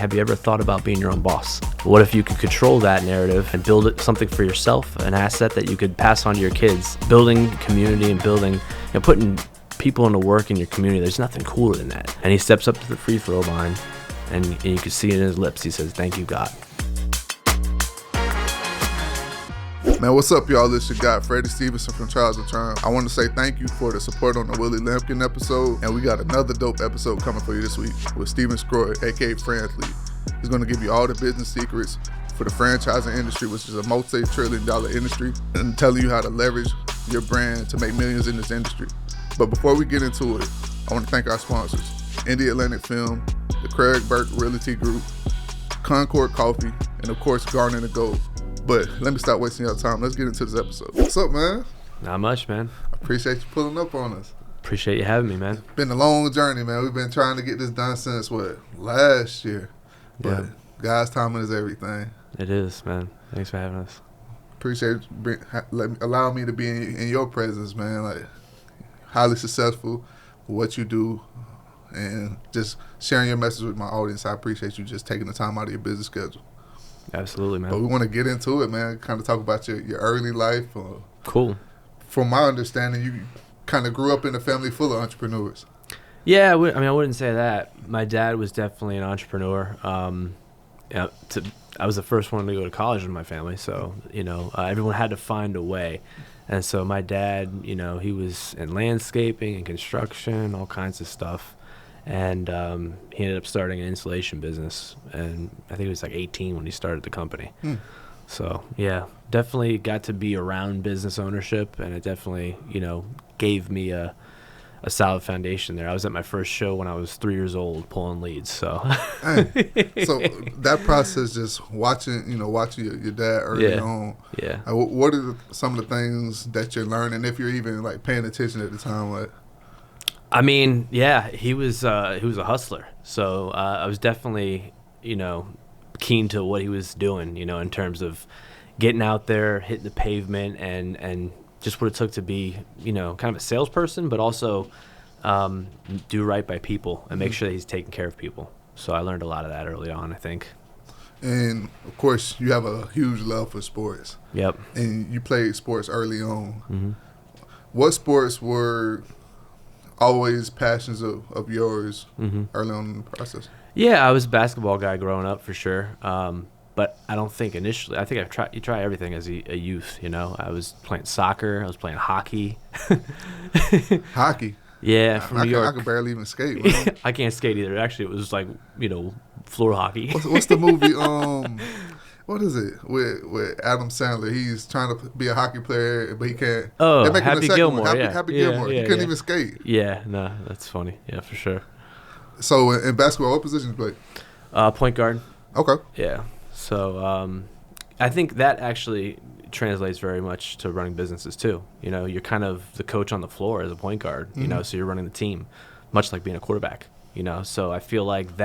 Have you ever thought about being your own boss? What if you could control that narrative and build something for yourself, an asset that you could pass on to your kids? Building community and putting people into work in your community, there's nothing cooler than that. And he steps up to the free throw line, and you can see it in his lips. He says, "Thank you, God." Man, what's up, y'all? This your guy, Freddie Stevenson from Trials of Triumph. I want to say thank you for the support on the Willie Lampkin episode, and we got another dope episode coming for you this week with Steven Sgroi, aka Franthlete. He's going to give you all the business secrets for the franchising industry, which is a multi-trillion-dollar industry, and telling you how to leverage your brand to make millions in this industry. But before we get into it, I want to thank our sponsors, Indie Atlantic Film, the Craig Burke Realty Group, Concord Coffee, and of course, Garner and Gold. But let me stop wasting your time. Let's get into this episode. What's up, man? Not much, man. I appreciate you pulling up on us. Appreciate you having me, man. It's been a long journey, man. We've been trying to get this done since, last year. But Yeah. God's timing is everything. It is, man. Thanks for having us. Appreciate you allowing me to be in your presence, man. Like, highly successful with what you do and just sharing your message with my audience. I appreciate you just taking the time out of your busy schedule. Absolutely, man. But we want to get into it, man. Kind of talk about your early life. Cool. From my understanding, you kind of grew up in a family full of entrepreneurs. Yeah, I wouldn't say that. My dad was definitely an entrepreneur. I was the first one to go to college in my family, so everyone had to find a way. And so my dad, he was in landscaping and construction, all kinds of stuff. And he ended up starting an insulation business, and I think he was like 18 when he started the company. So yeah, definitely got to be around business ownership, and it definitely gave me a solid foundation there. I was at my first show when I was 3 years old pulling leads. So so that process, just watching your dad early on. Yeah. What are some of the things that you're learning, if you're even like paying attention at the time? Like, I mean, yeah, he was a hustler. So I was definitely, keen to what he was doing, in terms of getting out there, hitting the pavement, and just what it took to be, kind of a salesperson, but also do right by people and make sure that he's taking care of people. So I learned a lot of that early on, I think. And, of course, you have a huge love for sports. Yep. And you played sports early on. Mm-hmm. What sports were always passions of yours early on in the process? Yeah, I was a basketball guy growing up for sure. But I don't think initially. I think you try everything as a youth. I was playing soccer. I was playing hockey. Hockey. Yeah, from New York. I could barely even skate. I can't skate either. Actually, it was like floor hockey. What's the movie? What is it with Adam Sandler? He's trying to be a hockey player, but he can't. Oh, Happy Gilmore. Happy Gilmore. He couldn't even skate. Yeah, no, that's funny. Yeah, for sure. So in basketball, what position do you play? Point guard. Okay. Yeah. So I think that actually translates very much to running businesses too. You're kind of the coach on the floor as a point guard, so you're running the team, much like being a quarterback, So I feel like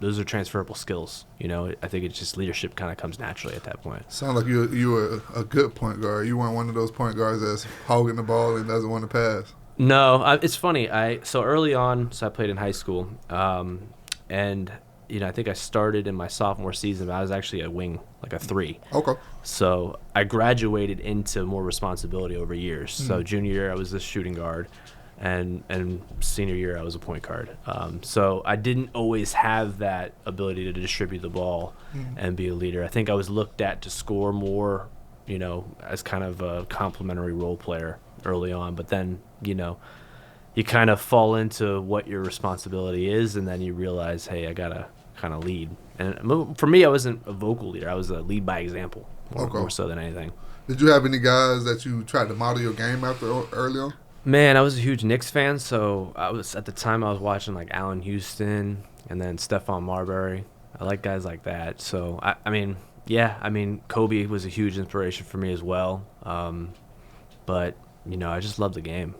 those are transferable skills, I think it's just leadership kind of comes naturally at that point. Sound like you were a good point guard. You weren't one of those point guards that's hogging the ball and doesn't want to pass. No, it's funny. So early on, I played in high school, and I think I started in my sophomore season, but I was actually a wing, like a 3. Okay. So I graduated into more responsibility over years. So junior year, I was a shooting guard, and senior year, I was a point guard. So I didn't always have that ability to distribute the ball and be a leader. I think I was looked at to score more, as kind of a complementary role player early on. But then, you kind of fall into what your responsibility is, and then you realize, hey, I got to kind of lead. And for me, I wasn't a vocal leader. I was a lead by example, more so than anything. Did you have any guys that you tried to model your game after early on? Man, I was a huge Knicks fan, so at the time I was watching like Allen Houston and then Stephon Marbury. I like guys like that. So, I mean, Kobe was a huge inspiration for me as well. But, I just loved the game.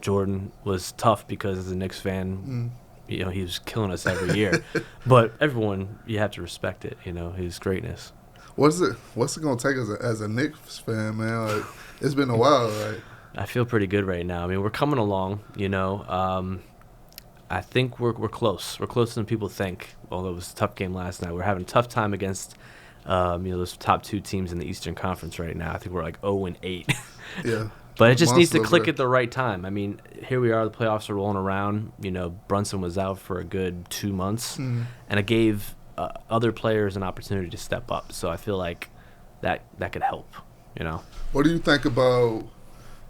Jordan was tough because as a Knicks fan, he was killing us every year. But everyone, you have to respect it, his greatness. What's it going to take as a Knicks fan, man? Like, it's been a while, right? I feel pretty good right now. I mean, we're coming along, I think we're close. We're closer than people think. Although it was a tough game last night, we're having a tough time against those top 2 teams in the Eastern Conference right now. I think we're like 0-8. Yeah. But it just needs to Monster click over at the right time. I mean, here we are. The playoffs are rolling around. Brunson was out for a good 2 months, and it gave other players an opportunity to step up. So I feel like that could help. What do you think about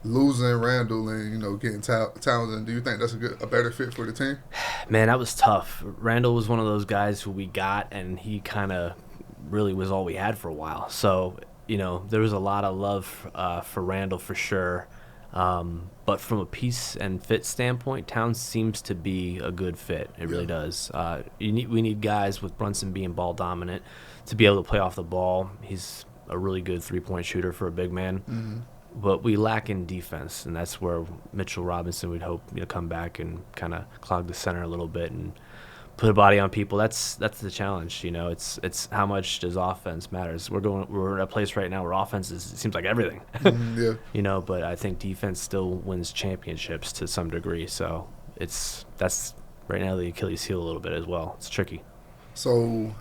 losing Randall and getting Townsend? Do you think that's a better fit for the team? Man, that was tough. Randall was one of those guys who we got, and he kind of really was all we had for a while. So there was a lot of love for Randall for sure. But from a piece and fit standpoint, Towns seems to be a good fit. It really does. We need guys with Brunson being ball dominant to be able to play off the ball. He's a really good 3-point shooter for a big man. But we lack in defense, and that's where Mitchell Robinson would hope come back and kind of clog the center a little bit and put a body on people. That's the challenge. It's how much does offense matters. We're at a place right now where offense it seems like everything. But I think defense still wins championships to some degree. So that's right now the Achilles heel a little bit as well. It's tricky. So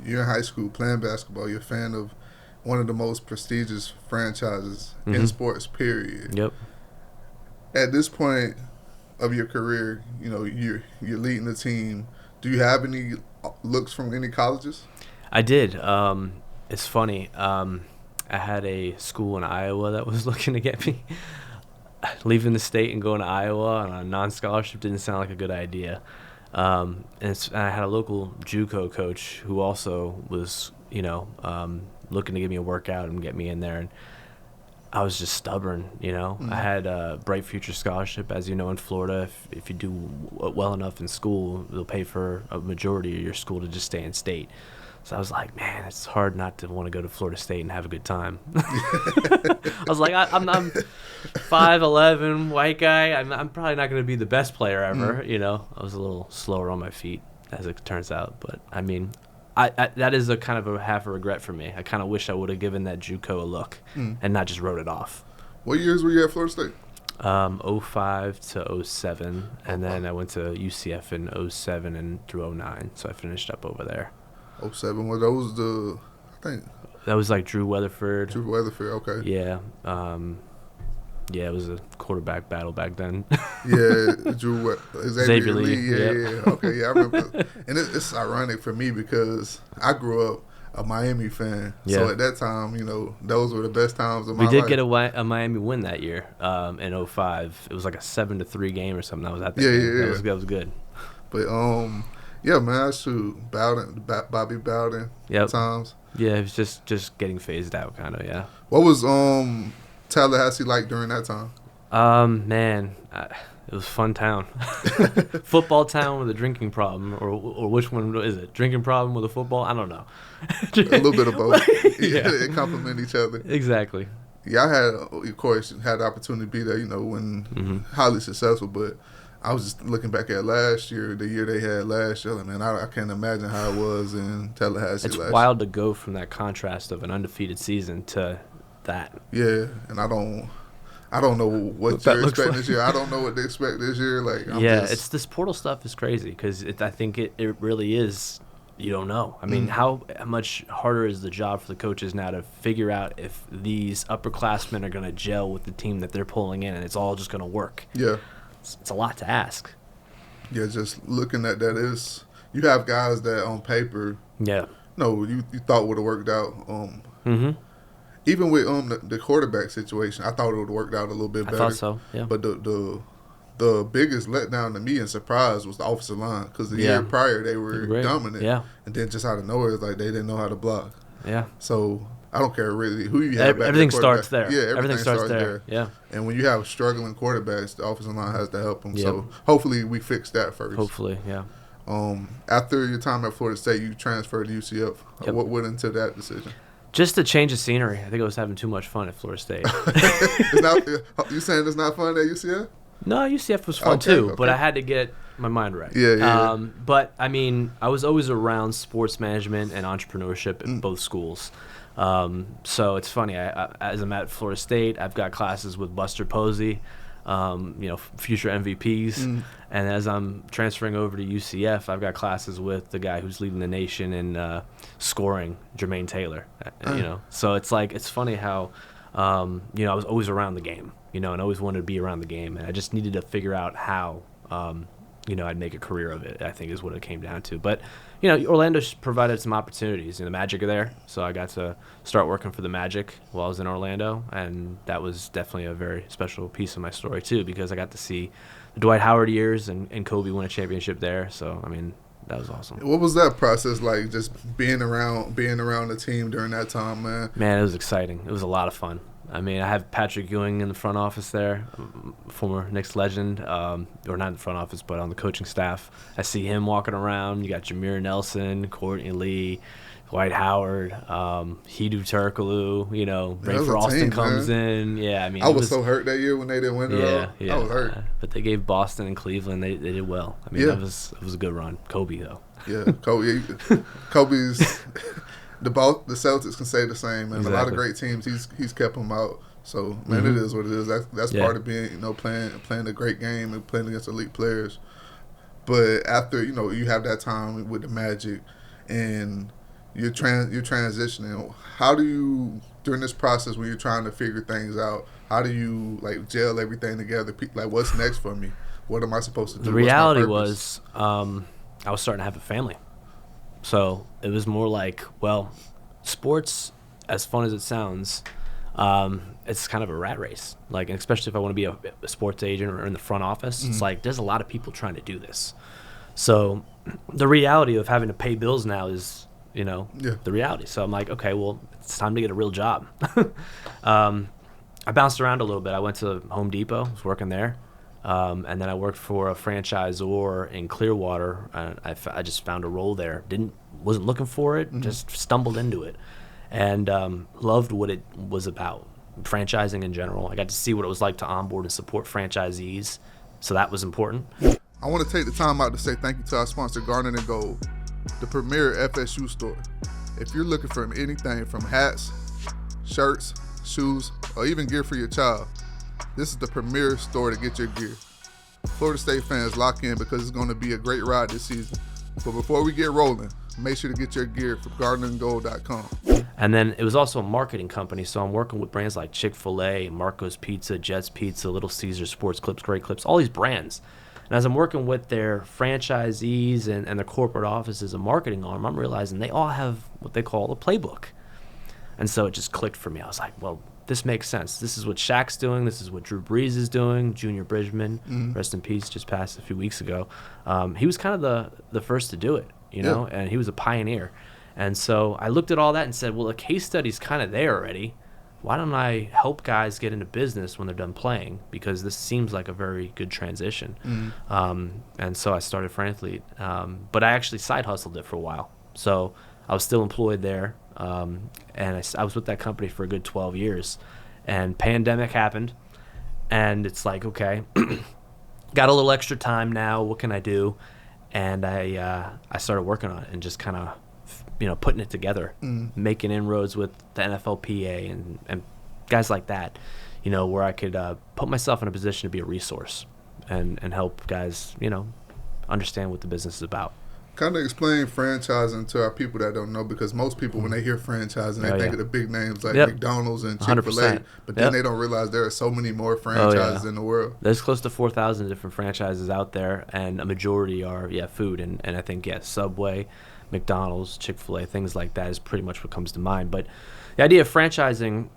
you're in high school playing basketball. You're a fan of one of the most prestigious franchises in sports, period. Yep. At this point of your career, you're leading the team. Do you have any looks from any colleges? I did. It's funny. I had a school in Iowa that was looking to get me. Leaving the state and going to Iowa on a non-scholarship didn't sound like a good idea. And I had a local JUCO coach who also was, looking to give me a workout and get me in there. And I was just stubborn, I had a Bright Future Scholarship, as you know, in Florida. If you do well enough in school, they'll pay for a majority of your school to just stay in state. So I was like, man, it's hard not to want to go to Florida State and have a good time. I was like, I'm 5'11", white guy. I'm probably not going to be the best player ever, I was a little slower on my feet, as it turns out. But, I mean, I that is a kind of a half a regret for me. I kind of wish I would have given that JUCO a look and not just wrote it off. What years were you at Florida State? 05 to 07, and then I went to UCF in 07 and through 09, so I finished up over there. 07, were those I think. That was like Drew Weatherford. Drew Weatherford, okay. Yeah. Yeah, it was a quarterback battle back then. Drew Xavier Lee. Yeah. Okay, yeah, I remember. And it's ironic for me because I grew up a Miami fan. Yeah. So at that time, those were the best times of my life. We did get a Miami win that year in 05. It was like a 7-3 game or something. That was at the game. Yeah. That was good. But, yeah, man, Bobby Bowden times. Yeah, it was just getting phased out, kind of, yeah. What was Tallahassee like during that time? Man, it was a fun town. Football town with a drinking problem, or which one is it? Drinking problem with a football? I don't know. A little bit of both. They complement each other. Exactly. Yeah, I had, of course, had the opportunity to be there, when highly successful, but I was just looking back at last year, the year they had last year. Like, man, I can't imagine how it was in Tallahassee last year. It's wild to go from that contrast of an undefeated season to that. Yeah, and I don't know what you're expecting this year. I don't know what to expect this year. It's this portal stuff is crazy because I think it really is. You don't know. I mean, how much harder is the job for the coaches now to figure out if these upperclassmen are going to gel with the team that they're pulling in and it's all just going to work? Yeah. It's a lot to ask. Yeah, just looking at that you have guys that on paper, you thought would have worked out. Even with the quarterback situation, I thought it would have worked out a little bit better. I thought so. Yeah. But the biggest letdown to me and surprise was the offensive line because the year prior they were dominant. Yeah. And then just out of nowhere, it's like they didn't know how to block. Yeah. So I don't care really who you have. Everything starts there. Yeah, everything starts there. Yeah. And when you have struggling quarterbacks, the offensive line has to help them. Yep. So hopefully we fix that first. Hopefully, yeah. After your time at Florida State, you transferred to UCF. Yep. What went into that decision? Just a change of scenery. I think I was having too much fun at Florida State. You saying it's not fun at UCF? No, UCF was fun too, but I had to get my mind right. Yeah. But, I mean, I was always around sports management and entrepreneurship at both schools. So it's funny. As I'm at Florida State, I've got classes with Buster Posey. future MVPs. And as I'm transferring over to UCF, I've got classes with the guy who's leading the nation in scoring, Jermaine Taylor. So it's like, it's funny how, I was always around the game, and always wanted to be around the game. And I just needed to figure out how, I'd make a career of it, I think is what it came down to. But, Orlando provided some opportunities. The Magic are there, so I got to start working for the Magic while I was in Orlando, and that was definitely a very special piece of my story, too, because I got to see the Dwight Howard years and Kobe win a championship there. So, that was awesome. What was that process like, just being around the team during that time, man? Man, it was exciting. It was a lot of fun. I have Patrick Ewing in the front office there, former Knicks legend, or not in the front office, but on the coaching staff. I see him walking around. You got Jameer Nelson, Courtney Lee, Dwight Howard, Hedo Turkoglu, Rafer Alston comes in. Yeah, I was so hurt that year when they didn't win it all. Yeah, I was hurt. But they gave Boston and Cleveland, they did well. It was a good run. Kobe, though. Yeah, Kobe's... The Celtics can say the same, man. Exactly. A lot of great teams, he's kept them out. So, man, it is what it is. That's part of being, playing a great game and playing against elite players. But after, you have that time with the Magic and you're transitioning, how do you, during this process when you're trying to figure things out, how do you, gel everything together? What's next for me? What am I supposed to do? The reality was I was starting to have a family. So it was more like, sports, as fun as it sounds, it's kind of a rat race. Especially if I want to be a sports agent or in the front office, it's like there's a lot of people trying to do this. So the reality of having to pay bills now is, the reality. So I'm like, okay, well, it's time to get a real job. I bounced around a little bit. I went to Home Depot, was working there. And then I worked for a franchisor in Clearwater. I just found a role there. Wasn't looking for it, just stumbled into it. And loved what it was about, franchising in general. I got to see what it was like to onboard and support franchisees, so that was important. I want to take the time out to say thank you to our sponsor, Garnet and Gold, the premier FSU store. If you're looking for anything from hats, shirts, shoes, or even gear for your child, this is the premier store to get your gear. Florida State fans, lock in because it's going to be a great ride this season. But before we get rolling, make sure to get your gear from gardenandgold.com. And then it was also a marketing company, so I'm working with brands like Chick-fil-A, Marco's Pizza, Jets Pizza, Little Caesars, Sports Clips, Great Clips, all these brands. And as I'm working with their franchisees and their corporate offices and marketing arm, I'm realizing they all have what they call a playbook. And so it just clicked for me. I was like, well, this makes sense. This is what Shaq's doing. This is what Drew Brees is doing. Junior Bridgman, rest in peace, just passed a few weeks ago. He was kind of the first to do it, and he was a pioneer. And so I looked at all that and said, well, the case study's kind of there already. Why don't I help guys get into business when they're done playing? Because this seems like a very good transition. And so I started Franthlete. But I actually side hustled it for a while. So I was still employed there. And I was with that company for a good 12 years. And pandemic happened. And it's like, okay, got a little extra time now. What can I do? And I started working on it and just kind of, putting it together, making inroads with the NFLPA and guys like that, where I could put myself in a position to be a resource and help guys, understand what the business is about. Kind of explain franchising to our people that don't know, because most people, when they hear franchising, they think of the big names like McDonald's and Chick-fil-A, but then they don't realize there are so many more franchises in the world. There's close to 4,000 different franchises out there, and a majority are, food. And I think, Subway, McDonald's, Chick-fil-A, things like that is pretty much what comes to mind. But the idea of franchising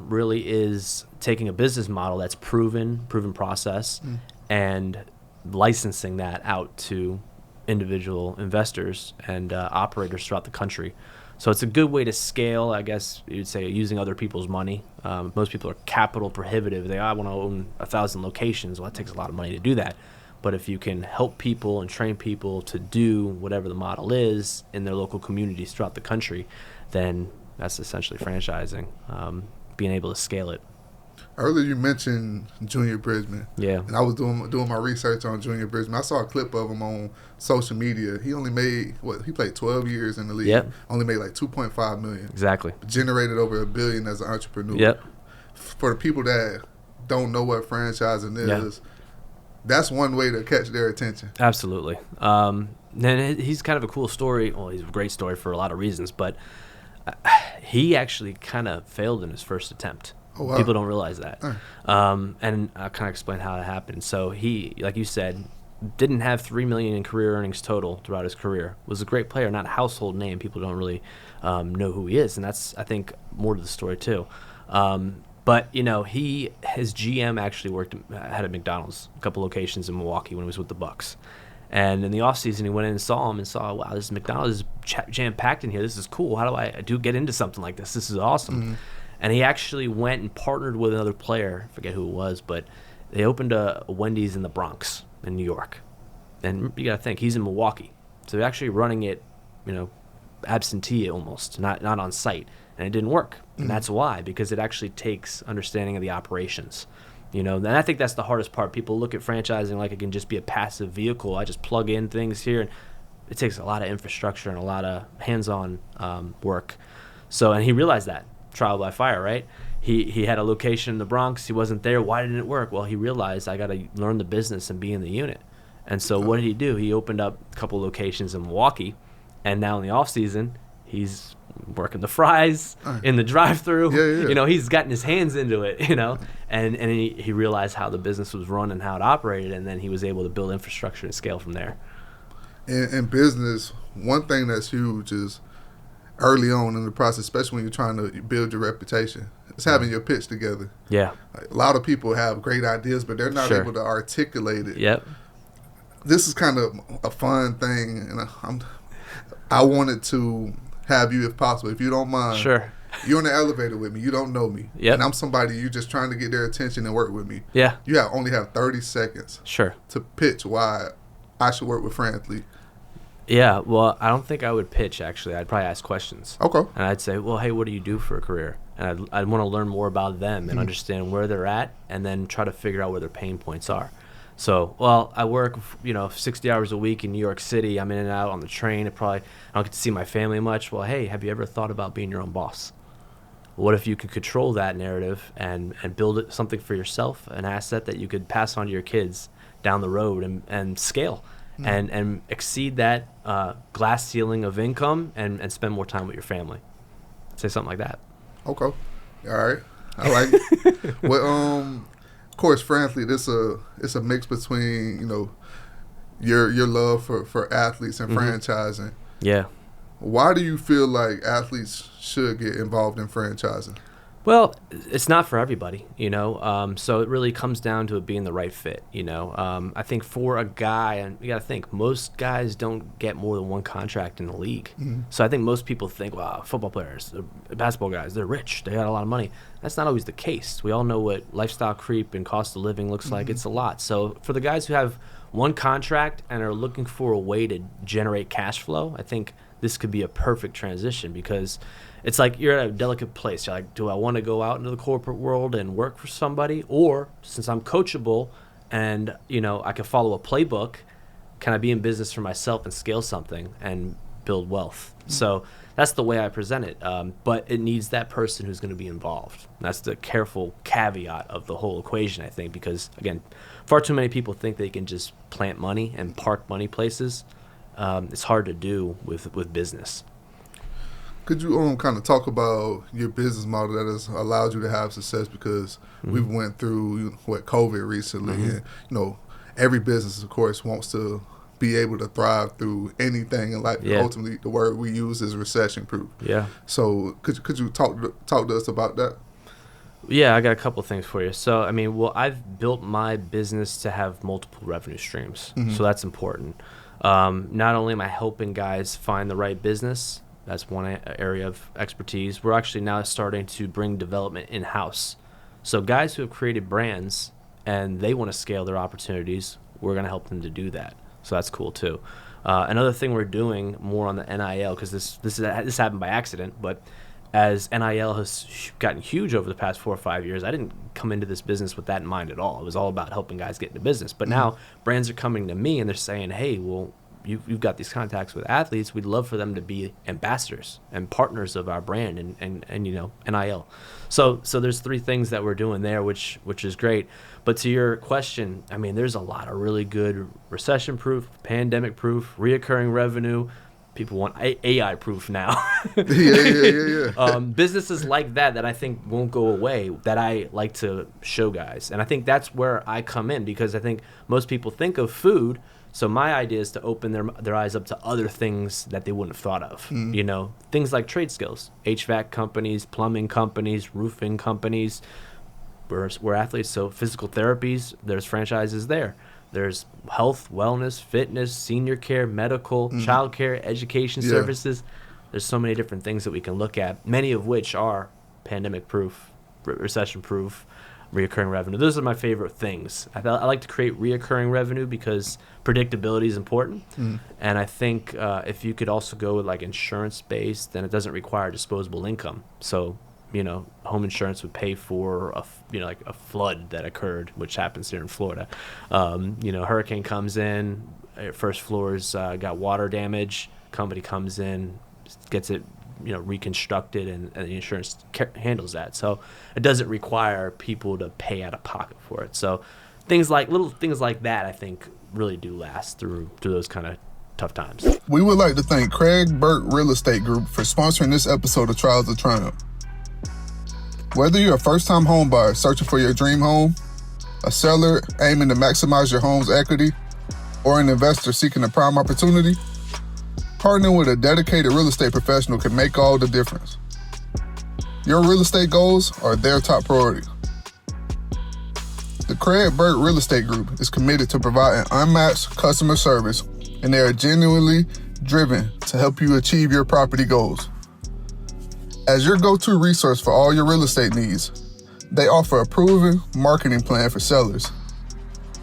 really is taking a business model that's proven process, and licensing that out to individual investors and operators throughout the country. So it's a good way to scale, I guess you'd say, using other people's money. Most people are capital prohibitive. I want to own 1,000 locations. Well, that takes a lot of money to do that. But if you can help people and train people to do whatever the model is in their local communities throughout the country, then that's essentially franchising, being able to scale it. Earlier you mentioned Junior Bridgman. Yeah. And I was doing my research on Junior Bridgman. I saw a clip of him on social media. He only made, he played 12 years in the league. Yep. Only made like $2.5 million. Exactly. Generated over $1 billion as an entrepreneur. Yep. For the people that don't know what franchising Yeah. is, that's one way to catch their attention. Absolutely. Then he's kind of a cool story. Well, he's a great story for a lot of reasons, but he actually kind of failed in his first attempt. Oh, wow. People don't realize that. And I'll kind of explain how it happened. So he, like you said, didn't have $3 million in career earnings total throughout his career. Was a great player, not a household name. People don't really know who he is, and that's, I think, more to the story too. But his GM actually had at McDonald's, a couple locations in Milwaukee when he was with the Bucks. And in the offseason, he went in and saw him and saw, wow, this McDonald's is jam-packed in here. This is cool. How do I get into something like this? This is awesome. Mm-hmm. And he actually went and partnered with another player. I forget who it was, but they opened a Wendy's in the Bronx in New York. And you got to think, he's in Milwaukee. So they're actually running it, absentee almost, not on site. And it didn't work. And that's why, because it actually takes understanding of the operations. And I think that's the hardest part. People look at franchising like it can just be a passive vehicle. I just plug in things here. And it takes a lot of infrastructure and a lot of hands-on work. So, and he realized that, trial by fire, right? He had a location in the Bronx. He wasn't there. Why didn't it work? Well, he realized I got to learn the business and be in the unit. And so what did he do? He opened up a couple locations in Milwaukee. And now in the off season, he's working the fries in the drive-thru. Yeah. He's gotten his hands into it, and he realized how the business was run and how it operated, and then he was able to build infrastructure and scale from there. In business, one thing that's huge is early on in the process, especially when you're trying to build your reputation, it's having your pitch together. Yeah. A lot of people have great ideas, but they're not able to articulate it. Yep. This is kind of a fun thing, and I wanted to have you, if possible, if you don't mind. Sure. You're in the elevator with me. You don't know me. Yep. And I'm somebody you're just trying to get their attention and work with me. Yeah. You only have 30 seconds. Sure. To pitch why I should work with Franthlete. Yeah. Well, I don't think I would pitch, actually. I'd probably ask questions. Okay. And I'd say, well, hey, what do you do for a career? And I'd want to learn more about them and understand where they're at, and then try to figure out where their pain points are. So, well, I work, 60 hours a week in New York City. I'm in and out on the train. I don't get to see my family much. Well, hey, have you ever thought about being your own boss? What if you could control that narrative and build something for yourself, an asset that you could pass on to your kids down the road and scale and exceed that glass ceiling of income and spend more time with your family? Say something like that. Okay. All right. I like it. Well, of course, Franthlete, it's a mix between, your love for athletes and franchising. Yeah. Why do you feel like athletes should get involved in franchising? Well, it's not for everybody, so it really comes down to it being the right fit, I think for a guy, and you got to think, most guys don't get more than one contract in the league. So I think most people think, wow, football players, basketball guys, they're rich, they got a lot of money. That's not always the case. We all know what lifestyle creep and cost of living looks like. It's a lot. So for the guys who have one contract and are looking for a way to generate cash flow, I think this could be a perfect transition, because it's like you're at a delicate place. You're like, do I want to go out into the corporate world and work for somebody? Or since I'm coachable and, I can follow a playbook, can I be in business for myself and scale something and build wealth? So that's the way I present it. But it needs that person who's going to be involved. That's the careful caveat of the whole equation, I think, because, again, far too many people think they can just plant money and park money places. It's hard to do with business. Could you kind of talk about your business model that has allowed you to have success? Because we've went through COVID recently, and every business, of course, wants to be able to thrive through anything, and ultimately the word we use is recession proof. Yeah. So could you talk to us about that? Yeah, I got a couple things for you. So, I've built my business to have multiple revenue streams, so that's important. Not only am I helping guys find the right business, that's one area of expertise. We're actually now starting to bring development in-house. So guys who have created brands and they want to scale their opportunities, we're going to help them to do that. So that's cool too. Another thing we're doing more on the NIL, because this happened by accident, but as NIL has gotten huge over the past 4 or 5 years, I didn't come into this business with that in mind at all. It was all about helping guys get into business. But now brands are coming to me and they're saying, hey, well, you've got these contacts with athletes. We'd love for them to be ambassadors and partners of our brand and NIL. So there's 3 things that we're doing there, which is great. But to your question, I mean, there's a lot of really good recession-proof, pandemic-proof, reoccurring revenue. People want AI proof now. Yeah. Businesses like that I think won't go away, that I like to show guys. And I think that's where I come in, because I think most people think of food. So my idea is to open their eyes up to other things that they wouldn't have thought of. Things like trade skills, HVAC companies, plumbing companies, roofing companies. We're athletes, so physical therapies, there's franchises there. There's health, wellness, fitness, senior care, medical, childcare, education services. There's so many different things that we can look at, many of which are pandemic-proof, recession-proof, reoccurring revenue. Those are my favorite things. I like to create reoccurring revenue because predictability is important. And I think if you could also go with like insurance-based, then it doesn't require disposable income. So home insurance would pay for like a flood that occurred, which happens here in Florida. Hurricane comes in, first floor's got water damage. Company comes in, gets it, reconstructed, and the insurance handles that. So it doesn't require people to pay out of pocket for it. So little things like that, I think, really do last through those kind of tough times. We would like to thank Craig Burt Real Estate Group for sponsoring this episode of Trials of Triumph. Whether you're a first-time home buyer searching for your dream home, a seller aiming to maximize your home's equity, or an investor seeking a prime opportunity, partnering with a dedicated real estate professional can make all the difference. Your real estate goals are their top priority. The Craig Burt Real Estate Group is committed to providing unmatched customer service, and they are genuinely driven to help you achieve your property goals. As your go-to resource for all your real estate needs, they offer a proven marketing plan for sellers,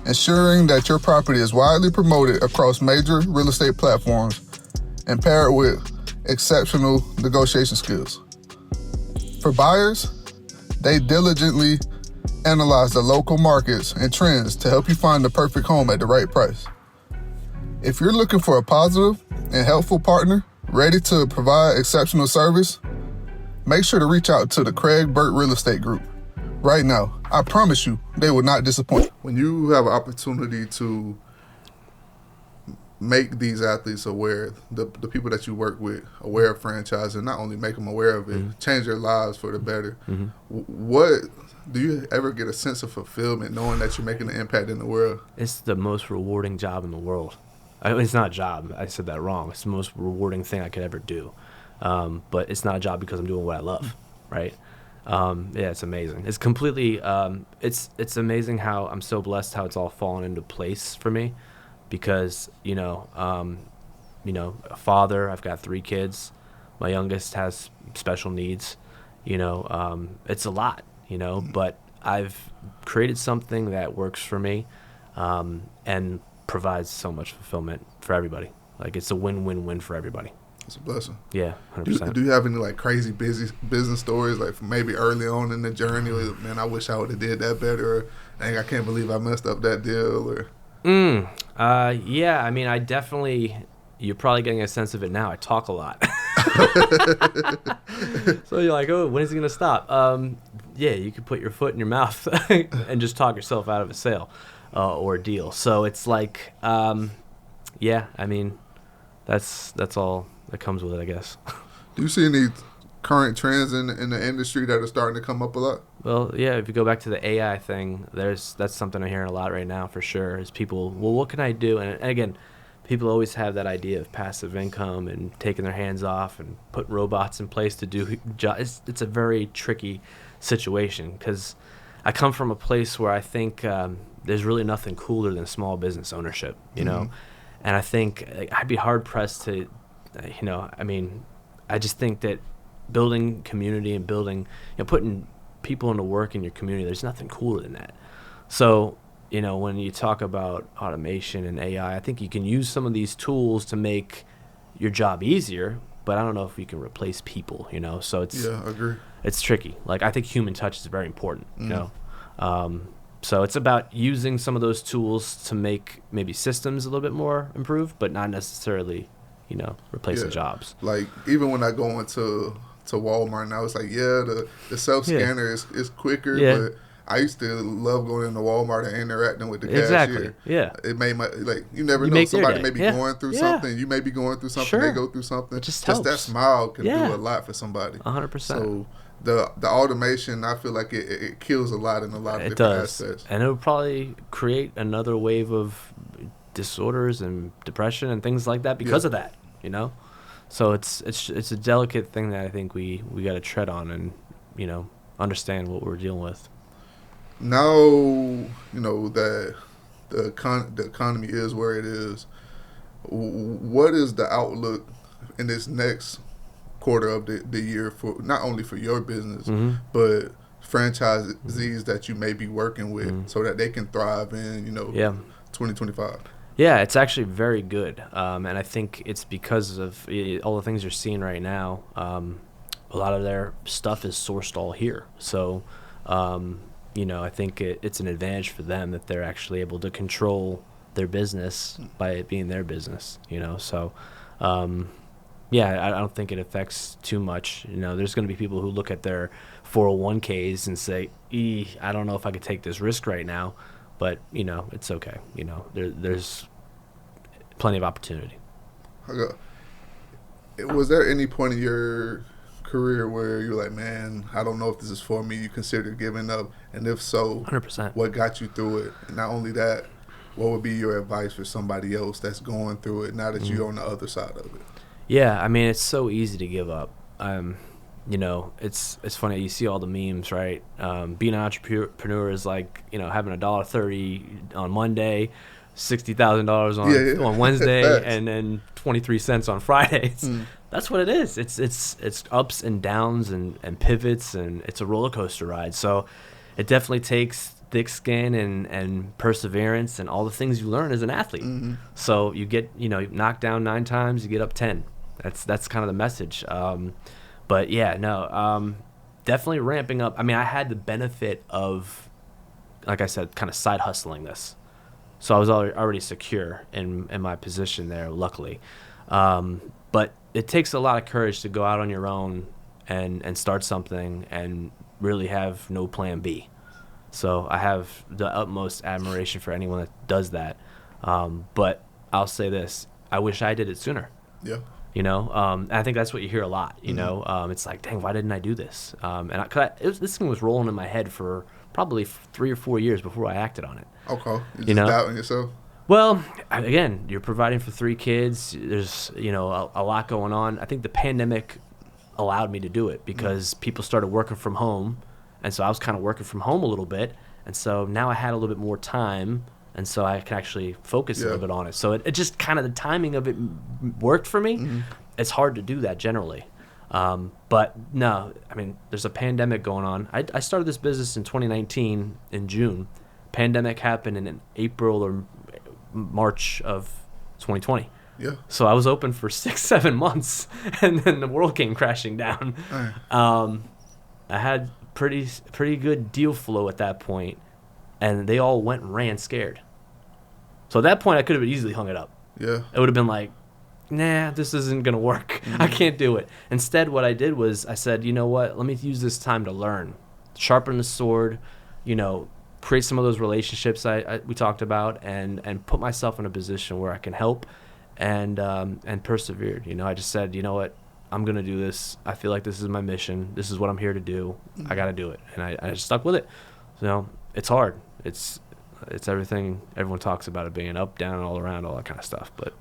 ensuring that your property is widely promoted across major real estate platforms and paired with exceptional negotiation skills. For buyers, they diligently analyze the local markets and trends to help you find the perfect home at the right price. If you're looking for a positive and helpful partner ready to provide exceptional service, make sure to reach out to the Craig Burt Real Estate Group right now. I promise you, they will not disappoint. When you have an opportunity to make these athletes aware, the people that you work with, aware of franchising, not only make them aware of it, change their lives for the better. What do you ever get a sense of fulfillment knowing that you're making an impact in the world? It's the most rewarding job in the world. It's not a job. I said that wrong. It's the most rewarding thing I could ever do. But it's not a job because I'm doing what I love, right? It's amazing. It's completely, it's amazing how I'm so blessed how it's all fallen into place for me, because, a father, I've got 3 kids. My youngest has special needs, it's a lot, but I've created something that works for me, and provides so much fulfillment for everybody. Like, it's a win-win-win for everybody. It's a blessing. Yeah, 100%. Do you have any like crazy business stories, like maybe early on in the journey, where, man, I wish I would have did that better, or dang, I can't believe I messed up that deal, or? Yeah, I mean, I definitely, you're probably getting a sense of it now. I talk a lot. So you're like, oh, when is it going to stop? Yeah, you could put your foot in your mouth and just talk yourself out of a sale or a deal. So it's like, yeah, I mean, that's all that comes with it, I guess. Do you see any current trends in the industry that are starting to come up a lot? Well, yeah, if you go back to the AI thing, that's something I'm hearing a lot right now for sure, is people, well, what can I do? And again, people always have that idea of passive income and taking their hands off and putting robots in place to do jobs. It's a very tricky situation, because I come from a place where I think there's really nothing cooler than small business ownership, you know? And I think I'd be hard-pressed to, I mean, I just think that building community and building, putting people into work in your community, there's nothing cooler than that. So, when you talk about automation and AI, I think you can use some of these tools to make your job easier, but I don't know if you can replace people, So it's, yeah, I agree. It's tricky. Like, I think human touch is very important, So it's about using some of those tools to make maybe systems a little bit more improved, but not necessarily, replacing jobs. Like even when I go into Walmart now, it's like the self scanner is quicker, but I used to love going into Walmart and interacting with the cashier. Yeah. It made you never know, somebody may be going through something. You may be going through something. Sure. They go through something. It just helps. That smile can do a lot for somebody. 100%. So the automation, I feel like it kills a lot in a lot of different aspects. And it would probably create another wave of disorders and depression and things like that because of that, So it's a delicate thing that I think we got to tread on and, understand what we're dealing with. Now, that the economy is where it is, what is the outlook in this next quarter of the year for not only for your business, but franchisees that you may be working with so that they can thrive in, 2025? Yeah, it's actually very good. And I think it's because of all the things you're seeing right now. A lot of their stuff is sourced all here. So, I think it's an advantage for them that they're actually able to control their business by it being their business, So, I don't think it affects too much. There's going to be people who look at their 401ks and say, I don't know if I could take this risk right now. But, it's okay. There's plenty of opportunity. Was there any point in your career where you're like, man, I don't know if this is for me? You considered giving up? And if so, 100%. What got you through it? And not only that, what would be your advice for somebody else that's going through it now that you're on the other side of it? Yeah, it's so easy to give up. It's funny. You see all the memes, right? Being an entrepreneur is like, having $1.30 on Monday, $60,000 on Wednesday, and then 23 cents on Fridays. That's what it is. It's ups and downs and pivots, and it's a roller coaster ride. So it definitely takes thick skin and perseverance and all the things you learn as an athlete. So you get, knocked down 9 times, you get up 10. That's kind of the message. But definitely ramping up. I had the benefit of, like I said, kind of side hustling this. So I was already secure in my position there, luckily. But it takes a lot of courage to go out on your own and start something and really have no plan B. So I have the utmost admiration for anyone that does that. But I'll say this, I wish I did it sooner. Yeah. I think that's what you hear a lot, it's like, dang, why didn't I do this? This thing was rolling in my head for probably 3 or 4 years before I acted on it. Okay. You just doubting yourself? Well, again, you're providing for 3 kids. There's, a lot going on. I think the pandemic allowed me to do it because people started working from home. And so I was kind of working from home a little bit. And so now I had a little bit more time. And so I can actually focus a little bit on it. So it just kind of the timing of it worked for me. It's hard to do that generally. But no, there's a pandemic going on. I started this business in 2019 in June. Pandemic happened in April or March of 2020. Yeah. So I was open for 6-7 months, and then the world came crashing down. I had pretty good deal flow at that point, and they all went and ran scared. So at that point, I could have easily hung it up. Yeah. It would have been like, nah, this isn't going to work. I can't do it. Instead, what I did was I said, you know what? Let me use this time to learn, sharpen the sword, create some of those relationships we talked about, and put myself in a position where I can help and persevered. I just said, you know what? I'm going to do this. I feel like this is my mission. This is what I'm here to do. I got to do it. And I just stuck with it. So it's hard. It's everything everyone talks about, it being up, down, all around, all that kind of stuff. But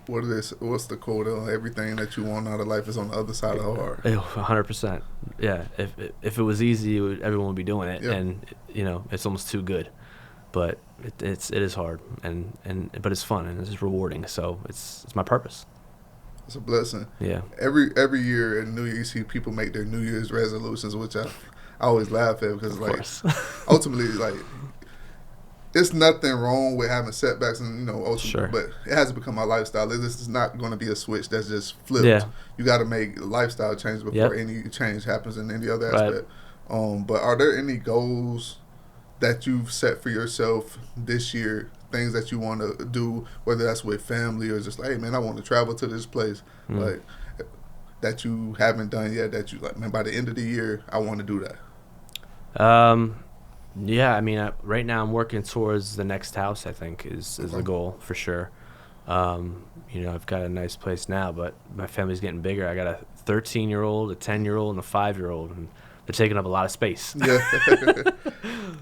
what's the quote? Everything that you want out of life is on the other side of hard. 100%. Yeah. If it was easy, everyone would be doing it. Yeah. And it's almost too good. But it is hard, but it's fun and it's rewarding. So it's my purpose. It's a blessing. Yeah. Every year in New Year, you see people make their New Year's resolutions, which I always laugh at because ultimately it's nothing wrong with having setbacks and ultimately, sure. But it has to become a lifestyle. This is not going to be a switch that's just flipped. Yeah. You got to make lifestyle change before any change happens in any other aspect. But are there any goals that you've set for yourself this year, things that you want to do, whether that's with family or just like, hey man, I want to travel to this place, like that you haven't done yet, that you like, man, by the end of the year, I want to do that? Yeah, I mean, right now I'm working towards the next house, I think, is the goal for sure. I've got a nice place now, but my family's getting bigger. I got a 13-year-old, a 10-year-old, and a 5-year-old, and they're taking up a lot of space. Yeah.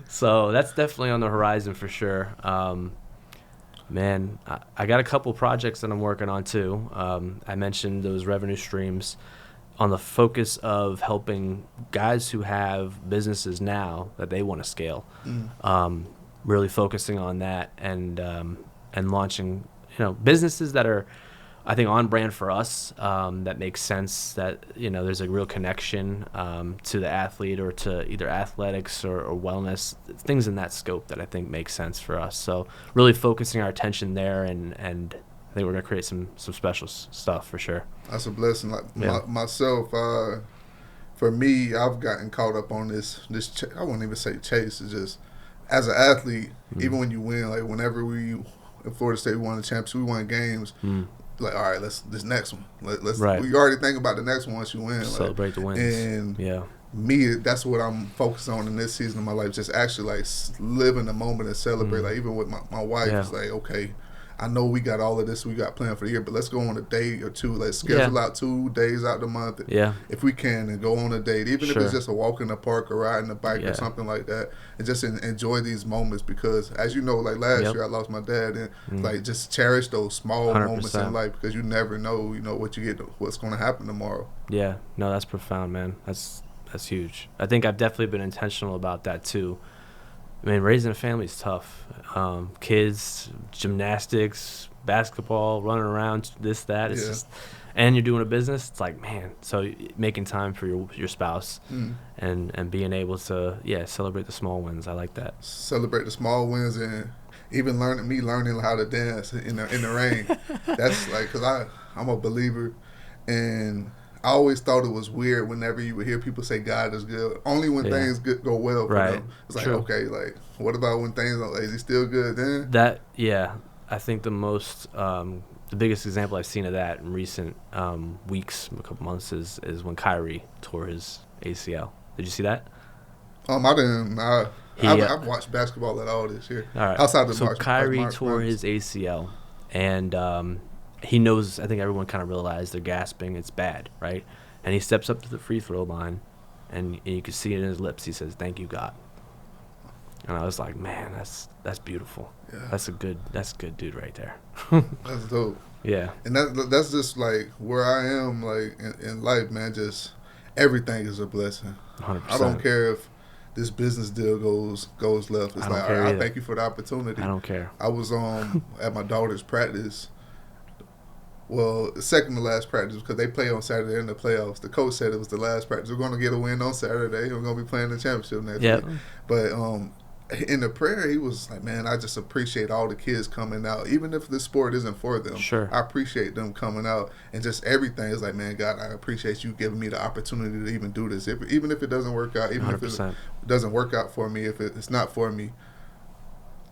So that's definitely on the horizon for sure. Man, I got a couple projects that I'm working on too. I mentioned those revenue streams on the focus of helping guys who have businesses now that they want to scale. Really focusing on that and launching, businesses that are, I think, on brand for us, that makes sense, that, there's a real connection to the athlete or to either athletics or wellness, things in that scope that I think make sense for us. So really focusing our attention there, and I think we're going to create some special stuff for sure. That's a blessing. Like myself, for me, I've gotten caught up on this I wouldn't even say chase. It's just, as an athlete, even when you win, like whenever in Florida State, we won the championship, we won games. Like, all right, this next one. Let's right. We already think about the next one once you win. Celebrate the wins. And me, that's what I'm focused on in this season of my life. Just actually like live in the moment and celebrate. Like even with my wife, it's like, okay, I know we got all of this we got planned for the year, but let's go on a date or two. Let's schedule out 2 days out the month, if we can, and go on a date, even if it's just a walk in the park or riding a bike or something like that, and just enjoy these moments. Because as you know, like last year I lost my dad, and like just cherish those small 100%. Moments in life, because you never know, what you get, what's going to happen tomorrow. Yeah, no, that's profound, man. That's huge. I think I've definitely been intentional about that too. I mean, raising a family is tough. Kids, gymnastics, basketball, running around, this, that. It's just, and you're doing a business. It's like, man. So making time for your spouse and being able to celebrate the small wins. I like that. Celebrate the small wins, and even learning how to dance in the rain. That's like, because I'm a believer, and I always thought it was weird whenever you would hear people say God is good. Only when things go well for them. It's like, okay, like, what about when things are, is he still good then? I think the biggest example I've seen of that in recent weeks, a couple months, is when Kyrie tore his ACL. Did you see that? I didn't. I've watched basketball at all this year. All right. Outside of Kyrie tore his ACL, and he knows, I think everyone kind of realized they're gasping. It's bad, right? And he steps up to the free throw line, and you can see it in his lips. He says, "Thank you, God." And I was like, man, that's beautiful. Yeah. That's a good dude right there. That's dope. Yeah. And that's just like where I am, like in life, man. Just everything is a blessing. 100%. I don't care if this business deal goes left. It's like, all right, I thank you for the opportunity. I don't care. I was at my daughter's practice. Well, second to last practice, because they play on Saturday in the playoffs. The coach said it was the last practice. We're going to get a win on Saturday. We're going to be playing the championship next week. But in the prayer, he was like, man, I just appreciate all the kids coming out. Even if this sport isn't for them, I appreciate them coming out. And just everything is like, man, God, I appreciate you giving me the opportunity to even do this. Even if it doesn't work out, even 100%. If it doesn't work out for me, if it's not for me,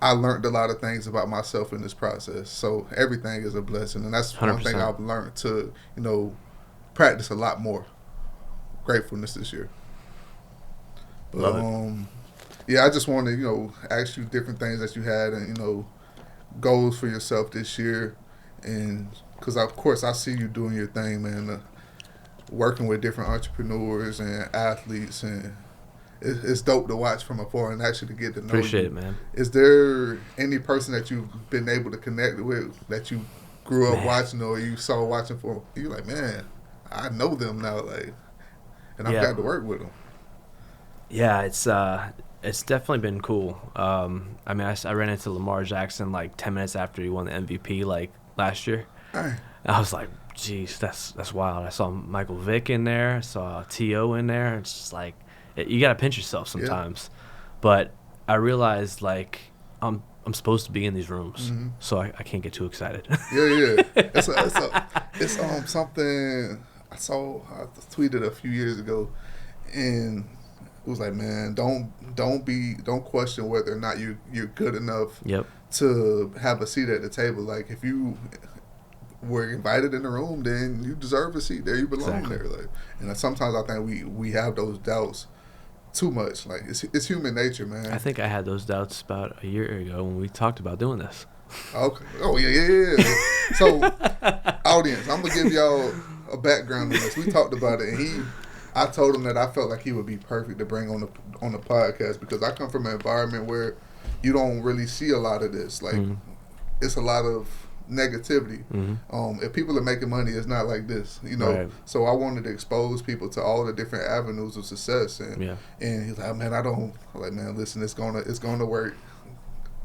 I learned a lot of things about myself in this process. So everything is a blessing. And that's 100%. One thing I've learned to, practice a lot more. Gratefulness this year. But, love it. I just want to, ask you different things that you had and, goals for yourself this year. And because, of course, I see you doing your thing, man, working with different entrepreneurs and athletes, and it's dope to watch from afar and actually to get to know you. Appreciate it, man. Is there any person that you've been able to connect with that you grew up watching or you saw watching for? You're like, man, I know them now, like, and I've got to work with them. Yeah, it's definitely been cool. I mean, I ran into Lamar Jackson like 10 minutes after he won the MVP like last year. Hey. I was like, geez, that's wild. I saw Michael Vick in there. I saw T.O. in there. It's just like, you got to pinch yourself sometimes. But I realized, like, I'm supposed to be in these rooms, so I can't get too excited. Yeah. It's something I tweeted a few years ago, and was like, man, don't question whether or not you're good enough Yep. to have a seat at the table. Like, if you were invited in the room, then you deserve a seat there. You belong Exactly. there. Like, and sometimes I think we have those doubts too much. Like, it's human nature, man. I think I had those doubts about a year ago when we talked about doing this. Okay. Oh yeah. So, audience, I'm gonna give y'all a background on this. We talked about it, and I told him that I felt like he would be perfect to bring on the podcast, because I come from an environment where you don't really see a lot of this. Like, it's a lot of negativity. If people are making money, it's not like this, you know. Right. So I wanted to expose people to all the different avenues of success, and he's like, man, I'm like, man, listen, it's gonna work.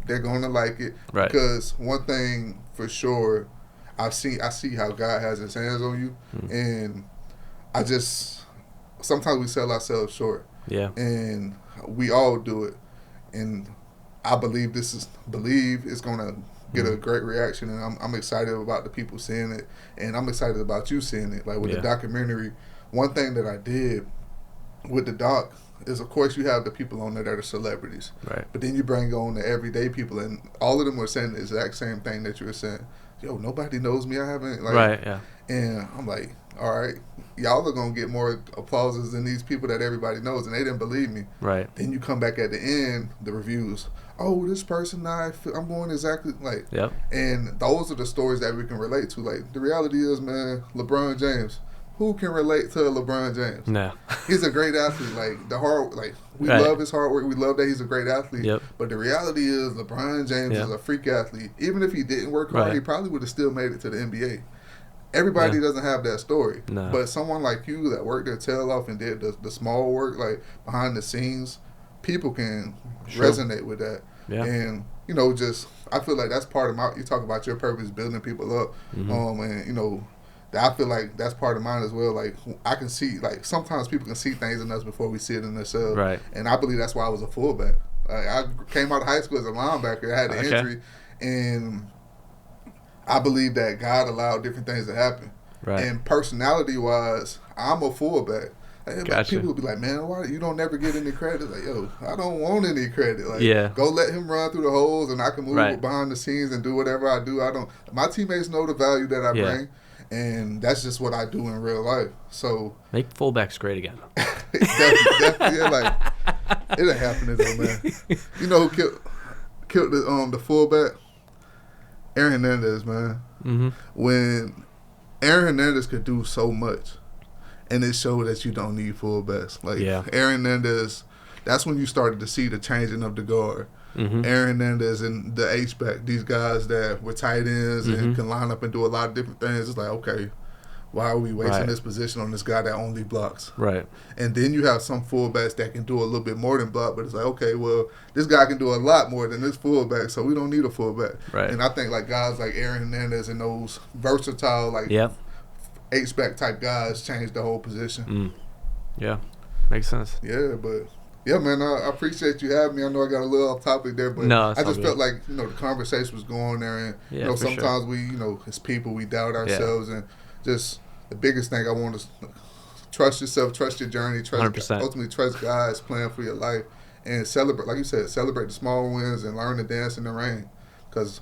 They're gonna like it, Right. because one thing for sure, I see how God has His hands on you, and sometimes we sell ourselves short, and we all do it, and I believe it's gonna get a great reaction, and I'm excited about the people seeing it, and I'm excited about you seeing it. Like with the documentary, one thing that I did with the doc is, of course, you have the people on there that are celebrities, Right. but then you bring on the everyday people, and all of them were saying the exact same thing that you were saying. Yo, nobody knows me. I haven't, like, Right. Yeah. and I'm like, all right, y'all are gonna get more applauses than these people that everybody knows, and they didn't believe me. Right. Then you come back at the end, the reviews. Oh, this person, I'm going exactly like. Yep. And those are the stories that we can relate to. Like, the reality is, man, LeBron James. Who can relate to LeBron James? No. He's a great athlete. We Right. love his hard work. We love that he's a great athlete. Yep. But the reality is, LeBron James is a freak athlete. Even if he didn't work hard, Right. he probably would have still made it to the NBA. Everybody doesn't have that story. No. But someone like you that worked their tail off and did the small work, like behind the scenes, people can resonate with that. Yeah. And, you know, just, I feel like that's part of you talk about your purpose, building people up. And, you know, I feel like that's part of mine as well. Like, I can see, like, sometimes people can see things in us before we see it in themselves. Right. And I believe that's why I was a fullback. Like, I came out of high school as a linebacker. I had an injury. And I believe that God allowed different things to happen. Right. And personality-wise, I'm a fullback. Like, Gotcha. people would be like, man, why you don't never get any credit? Like, yo, I don't want any credit. Like, go let him run through the holes, and I can move behind the scenes and do whatever I do. My teammates know the value that I bring, and that's just what I do in real life. So make fullbacks great again. definitely, like, it ain't happening though, man. You know who killed the fullback? Aaron Hernandez, man. When Aaron Hernandez could do so much, and it showed that you don't need fullbacks. Like, Aaron Hernandez, that's when you started to see the changing of the guard. Aaron Hernandez and the H-back, these guys that were tight ends and can line up and do a lot of different things. It's like, okay, why are we wasting this position on this guy that only blocks? Right. And then you have some fullbacks that can do a little bit more than block, but it's like, okay, well, this guy can do a lot more than this fullback, so we don't need a fullback. Right. And I think, like, guys like Aaron Hernandez and those versatile, like, H-back type guys changed the whole position. Yeah. Makes sense. Yeah, but... yeah, man, I appreciate you having me. I know I got a little off topic there, but I just felt like, you know, the conversation was going there, and you know, sometimes we, you know, as people, we doubt ourselves, and just the biggest thing I want is trust yourself, trust your journey, ultimately trust God's plan for your life, and celebrate, like you said, celebrate the small wins and learn to dance in the rain, because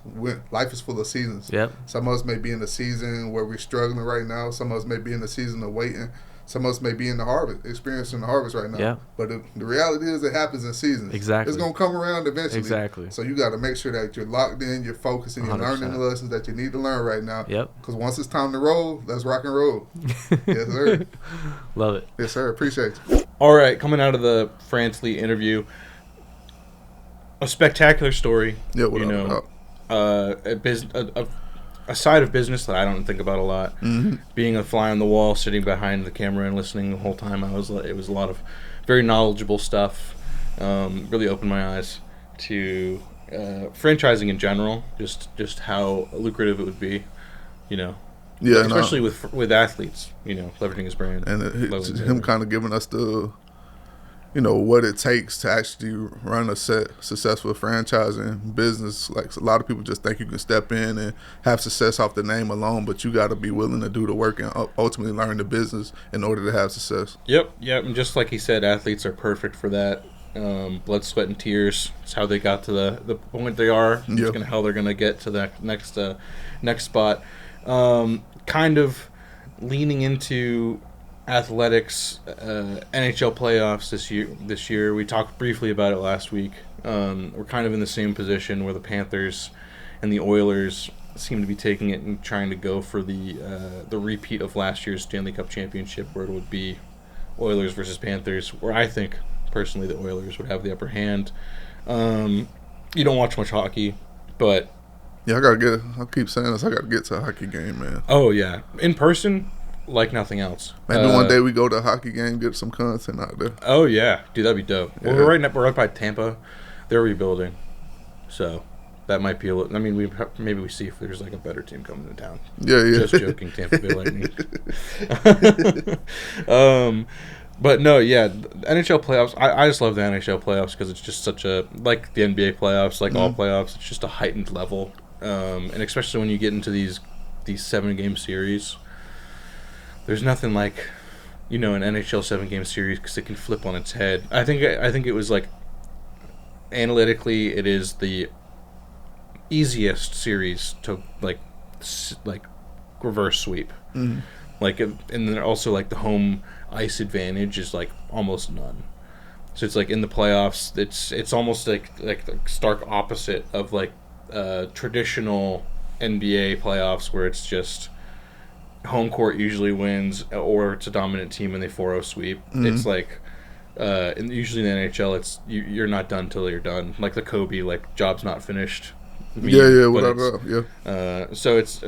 life is full of seasons. Some of us may be in a season where we're struggling right now. Some of us may be in a season of waiting. Some of us may be in the harvest, experiencing the harvest right now. But the reality is, it happens in seasons. Exactly. It's going to come around eventually. Exactly. So you got to make sure that you're locked in, you're focused, and you're 100%. Learning the lessons that you need to learn right now. Because once it's time to roll, let's rock and roll. Yes, sir. Love it. Yes, sir. Appreciate you. All right, coming out of the Franthlete interview, a spectacular story. Yeah, what you know, a side of business that I don't think about a lot. Being a fly on the wall, sitting behind the camera and listening the whole time, it was a lot of very knowledgeable stuff. Really opened my eyes to franchising in general, just how lucrative it would be, you know. Yeah, especially with athletes, you know, leveraging his brand. And him kind of giving us what it takes to actually run a successful franchising business. Like, a lot of people just think you can step in and have success off the name alone, but you got to be willing to do the work and ultimately learn the business in order to have success. Yep. And just like he said, athletes are perfect for that. Blood, sweat, and tears. It's how they got to the point they are. Yep. It's how they're going to get to the next spot. Kind of leaning into athletics, NHL playoffs this year. We talked briefly about it last week. We're kind of in the same position where the Panthers and the Oilers seem to be taking it and trying to go for the repeat of last year's Stanley Cup championship, where it would be Oilers versus Panthers, where I think personally the Oilers would have the upper hand. You don't watch much hockey, but yeah, I keep saying this, I gotta get to a hockey game, man. Oh yeah, in person, like nothing else. Maybe one day we go to a hockey game, get some content out there. Oh yeah, dude, that'd be dope. Yeah. Well, we're right by Tampa. They're rebuilding, so that might be a little. I mean, maybe we see if there's like a better team coming to town. Yeah. Just joking, Tampa Bay Lightning. But no, yeah, NHL playoffs. I just love the NHL playoffs because it's just such a, like the NBA playoffs, like all playoffs. It's just a heightened level, and especially when you get into these 7-game series. There's nothing like, an NHL 7-game series because it can flip on its head. I think it was like, analytically, it is the easiest series to like reverse sweep. Mm-hmm. Like, and then also like the home ice advantage is like almost none. So it's like in the playoffs, it's almost like the stark opposite of like traditional NBA playoffs where it's just home court usually wins or it's a dominant team and they 4-0 sweep. Mm-hmm. It's like usually in the NHL, it's you're not done till you're done. Like the Kobe, like job's not finished. Whatever. Yeah. So it's.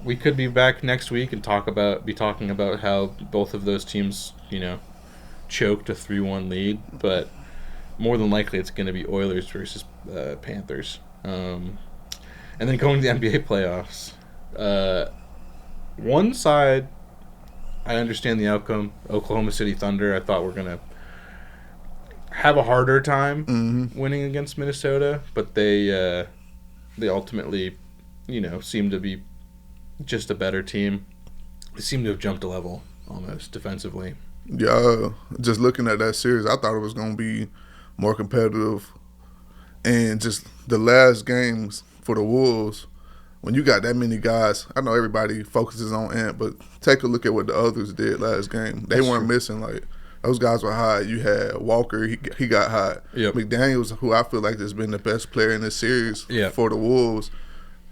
We could be back next week and be talking about how both of those teams, choked a 3-1 lead, but more than likely it's going to be Oilers versus Panthers. And then going to the NBA playoffs. One side, I understand the outcome. Oklahoma City Thunder, I thought were going to have a harder time winning against Minnesota, but they ultimately, seem to be just a better team. They seem to have jumped a level almost defensively. Yeah, just looking at that series, I thought it was going to be more competitive. And just the last games for the Wolves, when you got that many guys, I know everybody focuses on Ant, but take a look at what the others did last game. They weren't missing. Like, those guys were hot. You had Walker, he got hot. Yep. McDaniels, who I feel like has been the best player in this series for the Wolves,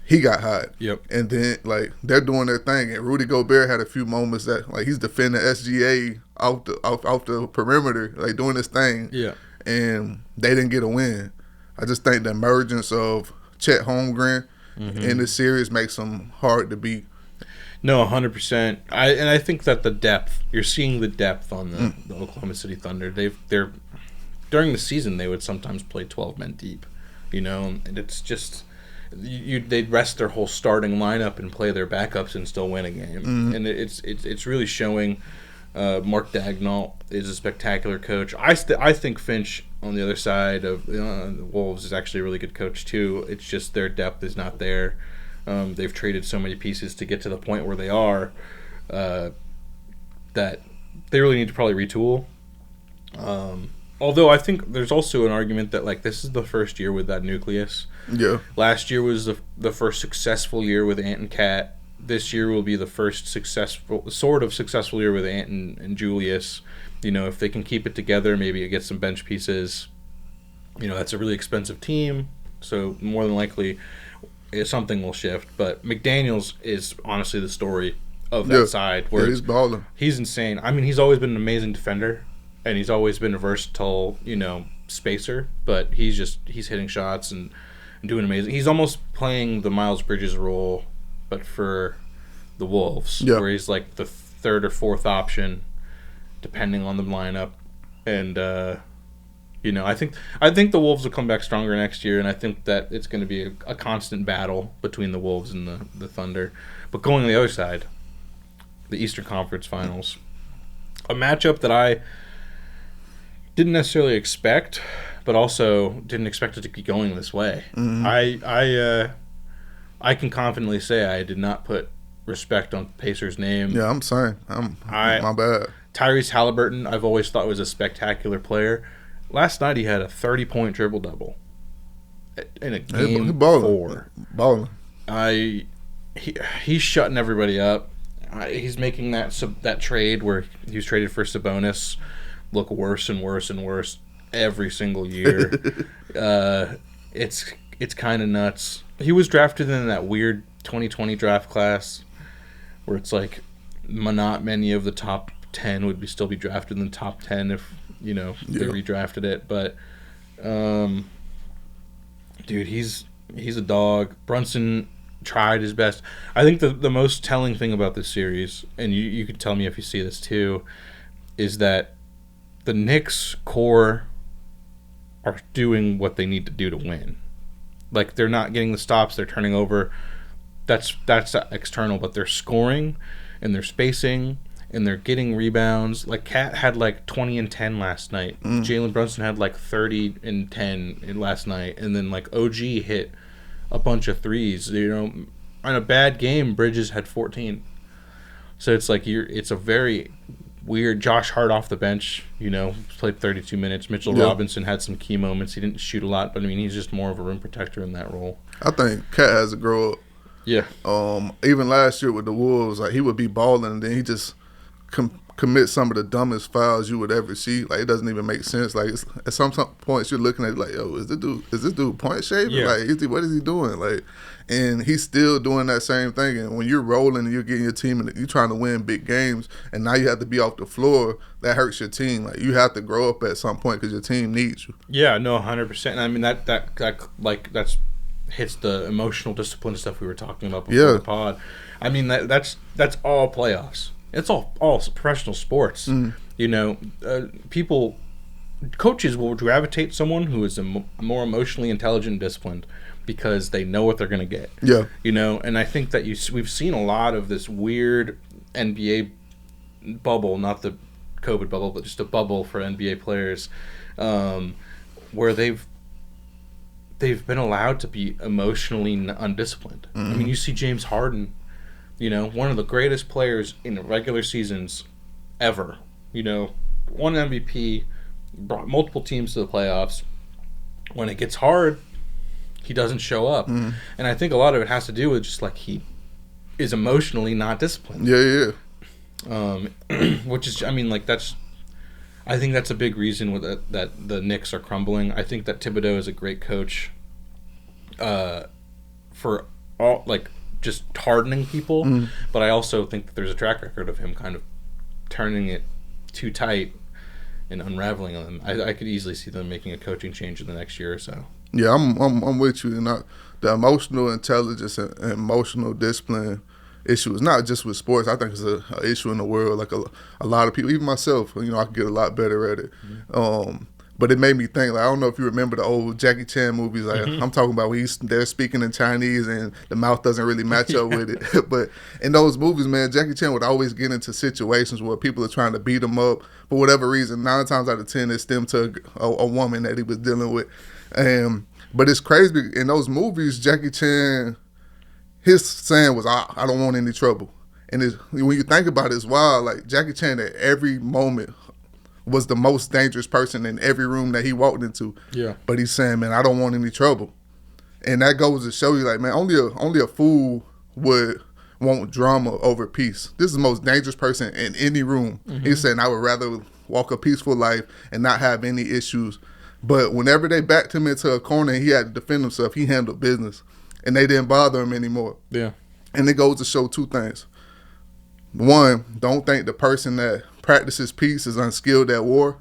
he got hot. Yep. And then, like, they're doing their thing. And Rudy Gobert had a few moments that, like, he's defending SGA off the perimeter, like, doing his thing. Yeah. And they didn't get a win. I just think the emergence of Chet Holmgren in this series makes them hard to beat. No, 100%. I think that the depth, you're seeing the depth on the Oklahoma City Thunder. They're during the season, they would sometimes play 12 men deep, and it's just... they'd rest their whole starting lineup and play their backups and still win a game. And it's really showing. Mark Daigneault is a spectacular coach. I think Finch on the other side of the Wolves is actually a really good coach too. It's just their depth is not there. They've traded so many pieces to get to the point where they are that they really need to probably retool. Although I think there's also an argument that like this is the first year with that nucleus. Yeah. Last year was the first successful year with Ant and Cat. This year will be the first successful year with Ant and Julius. If they can keep it together, maybe it gets some bench pieces. That's a really expensive team, so more than likely something will shift. But McDaniels is honestly the story of that side. Where he's balling. He's insane. I mean, he's always been an amazing defender, and he's always been a versatile, spacer. But he's hitting shots and doing amazing. He's almost playing the Miles Bridges role, but for the Wolves, where he's like the third or fourth option, depending on the lineup. And I think the Wolves will come back stronger next year, and I think that it's going to be a constant battle between the Wolves and the Thunder. But going on the other side, the Eastern Conference Finals, a matchup that didn't necessarily expect, but also didn't expect it to keep going this way. I can confidently say I did not put respect on Pacers' name. Yeah, I'm saying. My bad. Tyrese Halliburton, I've always thought was a spectacular player. Last night he had a 30-point triple-double in a game He balling. 4. Balling. He's shutting everybody up. He's making that trade where he was traded for Sabonis look worse and worse and worse every single year. It's kind of nuts. He was drafted in that weird 2020 draft class where it's like not many of the top 10 would still be drafted in the top 10 if they redrafted it. But dude, he's a dog. Brunson tried his best. I think the most telling thing about this series, and you could tell me if you see this too, is that the Knicks core are doing what they need to do to win. Like, they're not getting the stops, they're turning over. That's external, but they're scoring and they're spacing and they're getting rebounds. Like, Cat had like 20 and 10 last night. Jalen Brunson had like 30 and 10 last night, and then like OG hit a bunch of threes. In a bad game, Bridges had 14. So it's like it's a very weird. Josh Hart off the bench, played 32 minutes. Mitchell Robinson had some key moments. He didn't shoot a lot, but I mean, he's just more of a rim protector in that role. I think Cat has to grow up. Yeah. Even last year with the Wolves, like, he would be balling and then he just commit some of the dumbest fouls you would ever see. Like, it doesn't even make sense. Like, at some points you're looking at it like, yo, is this dude point shaving? Yeah. Like, what is he doing? Like, and he's still doing that same thing. And when you're rolling and you're getting your team and you're trying to win big games, and now you have to be off the floor, that hurts your team. Like, you have to grow up at some point because your team needs you. Yeah, no, 100%. And I mean that's hits the emotional discipline stuff we were talking about before the pod. I mean that's all playoffs. It's all professional sports. Coaches will gravitate someone who is more emotionally intelligent and disciplined because they know what they're going to get. Yeah. And I think that we've seen a lot of this weird NBA bubble, not the COVID bubble, but just a bubble for NBA players, where they've been allowed to be emotionally undisciplined. I mean, you see James Harden, one of the greatest players in regular seasons ever. Won MVP, brought multiple teams to the playoffs. When it gets hard, he doesn't show up. And I think a lot of it has to do with just like he is emotionally not disciplined. Yeah. Which is, I mean, like I think that's a big reason with that the Knicks are crumbling. I think that Thibodeau is a great coach for all, like, just hardening people, but I also think that there's a track record of him kind of turning it too tight and unraveling them. I could easily see them making a coaching change in the next year or so. Yeah, I'm with you. And the emotional intelligence and emotional discipline issue is not just with sports. I think it's an issue in the world. Like a lot of people, even myself, I could get a lot better at it. But it made me think, like, I don't know if you remember the old Jackie Chan movies. Like, I'm talking about when they're speaking in Chinese and the mouth doesn't really match up with it. But in those movies, man, Jackie Chan would always get into situations where people are trying to beat him up for whatever reason. 9 times out of 10, it stemmed to a woman that he was dealing with. But it's crazy. In those movies, Jackie Chan, his saying was, I don't want any trouble. And when you think about it, it's wild. Like, Jackie Chan at every moment was the most dangerous person in every room that he walked into. Yeah. But he's saying, man, I don't want any trouble. And that goes to show you, like, man, only a fool would want drama over peace. This is the most dangerous person in any room. He's saying, I would rather walk a peaceful life and not have any issues. But whenever they backed him into a corner and he had to defend himself, he handled business. And they didn't bother him anymore. Yeah. And it goes to show 2 things. 1, don't think the person that practices peace is unskilled at war.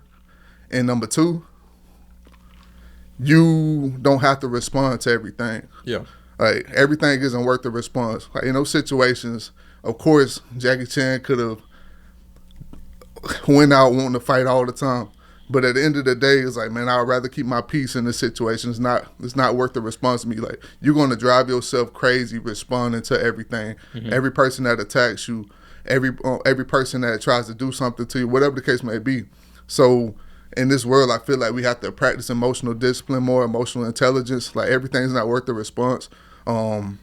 And number 2, you don't have to respond to everything. Yeah. Like, everything isn't worth the response. Like, in those situations, of course, Jackie Chan could have went out wanting to fight all the time. But at the end of the day, it's like, man, I'd rather keep my peace in this situation. It's not worth the response to me. Like, you're going to drive yourself crazy responding to everything. Every person that attacks you, every person that tries to do something to you, whatever the case may be. So in this world, I feel like we have to practice emotional discipline more, emotional intelligence. Like everything's not worth the response. And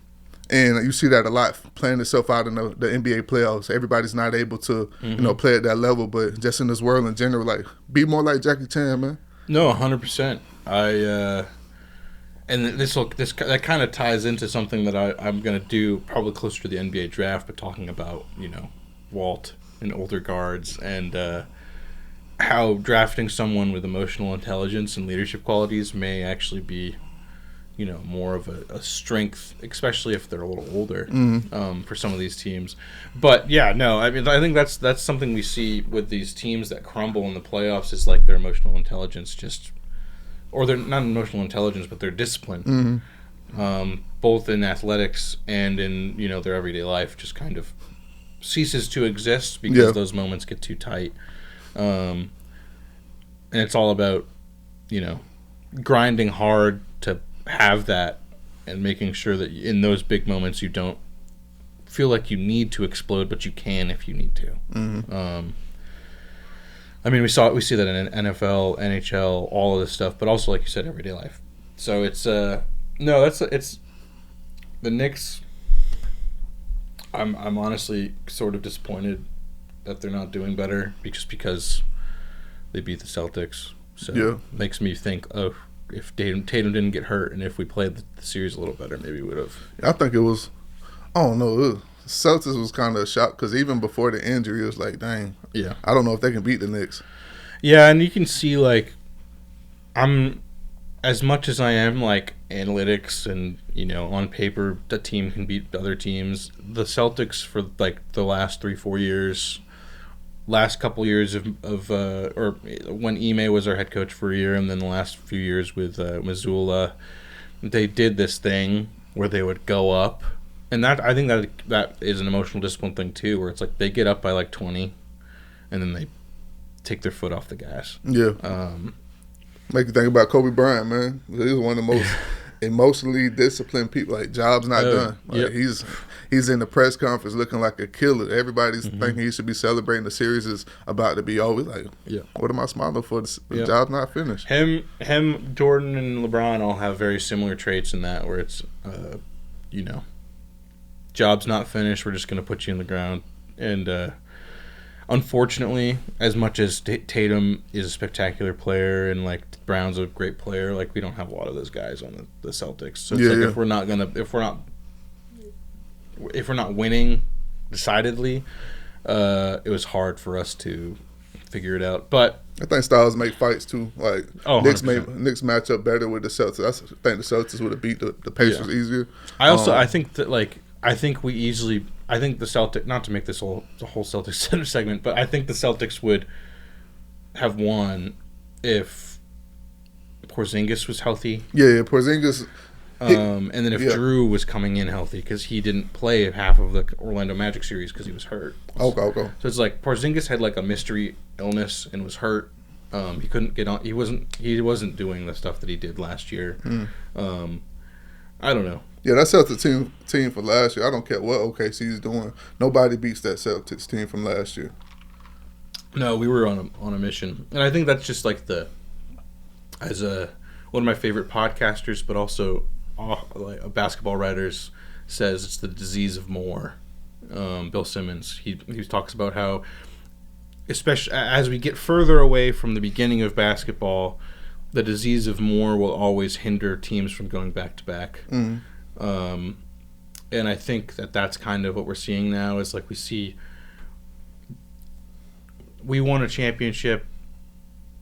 you see that a lot playing itself out in the NBA playoffs. Everybody's not able to, play at that level. But just in this world in general, like, be more like Jackie Chan, man. No, 100%. And that kind of ties into something that I'm going to do probably closer to the NBA draft, but talking about, Walt and older guards and how drafting someone with emotional intelligence and leadership qualities may actually be, more of a strength, especially if they're a little older, for some of these teams. But yeah, no, I mean, I think that's something we see with these teams that crumble in the playoffs is like their emotional intelligence or they're not emotional intelligence, but their discipline, both in athletics and in their everyday life, just kind of ceases to exist because those moments get too tight, and it's all about grinding hard to have that and making sure that in those big moments you don't feel like you need to explode, but you can if you need to. I mean, we see that in NFL, NHL, all of this stuff, but also, like you said, everyday life. So it's the Knicks. I'm honestly sort of disappointed that they're not doing better just because they beat the Celtics. So it makes me think, if Tatum didn't get hurt and if we played the series a little better, maybe we would have. I think it was, I don't know. Celtics was kind of a shock because even before the injury, it was like, dang. Yeah. I don't know if they can beat the Knicks. Yeah, and you can see, like, I'm, as much as I am, like, analytics and, on paper, the team can beat other teams. The Celtics for, like, the last 3-4 years, last couple years of or when Ime was our head coach for a year, and then the last few years with Missoula, they did this thing where they would go up. And I think that is an emotional discipline thing too, where it's like they get up by like 20, and then they take their foot off the gas. Yeah. Make you think about Kobe Bryant, man. He was one of the most emotionally disciplined people. Like, job's not done. Like, he's in the press conference looking like a killer. Everybody's thinking he should be celebrating. The series is about to be over. Like, what am I smiling for? The job's not finished. Him, Jordan, and LeBron all have very similar traits in that, where it's, job's not finished. We're just going to put you in the ground. And unfortunately, as much as Tatum is a spectacular player and like Brown's a great player, like we don't have a lot of those guys on the Celtics. So it's if we're not winning decidedly, it was hard for us to figure it out. But I think styles make fights too. Like, Knicks match up better with the Celtics. I think the Celtics would have beat the Pacers easier. I think that I think the Celtics, not to make this the whole Celtics center segment, but I think the Celtics would have won if Porzingis was healthy. Yeah, Porzingis. And then if Drew was coming in healthy, because he didn't play half of the Orlando Magic series because he was hurt. Okay. So it's like Porzingis had like a mystery illness and was hurt. He couldn't get on. He wasn't doing the stuff that he did last year. I don't know. Yeah, that Celtics team for last year, I don't care what OKC's doing. Nobody beats that Celtics team from last year. No, we were on a mission. And I think that's just like one of my favorite podcasters, but also like basketball writers says, it's the disease of more. Bill Simmons, he talks about how, especially as we get further away from the beginning of basketball, the disease of more will always hinder teams from going back to back. And I think that's kind of what we're seeing now. Is like we won a championship,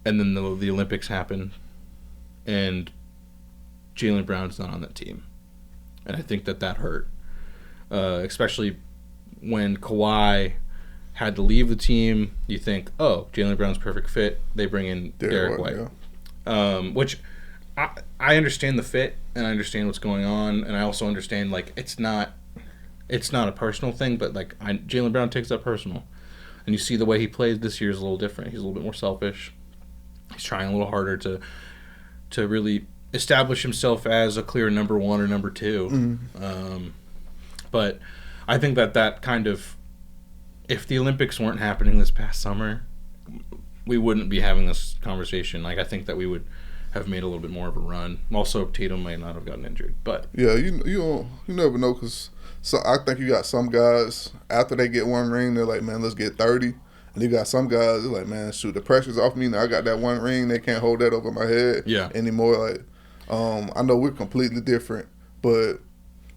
and then the Olympics happened, and Jaylen Brown's not on that team, and I think that hurt, especially when Kawhi had to leave the team. You think, oh, Jaylen Brown's perfect fit. They bring in Derek White. Which I understand the fit and I understand what's going on, and I also understand like it's not a personal thing, but like Jaylen Brown takes that personal, and you see the way he plays this year is a little different. He's a little bit more selfish. He's trying a little harder to really establish himself as a clear number one or number two. But I think that kind of, if the Olympics weren't happening this past summer, we wouldn't be having this conversation. Like, I think that we would have made a little bit more of a run. Also, Tatum might not have gotten injured, but yeah, you never know, because I think you got some guys after they get one ring, they're like, man, let's get 30. And you got some guys they're like, man, shoot, the pressure's off me now. I got that one ring, they can't hold that over my head anymore. Like, I know we're completely different, but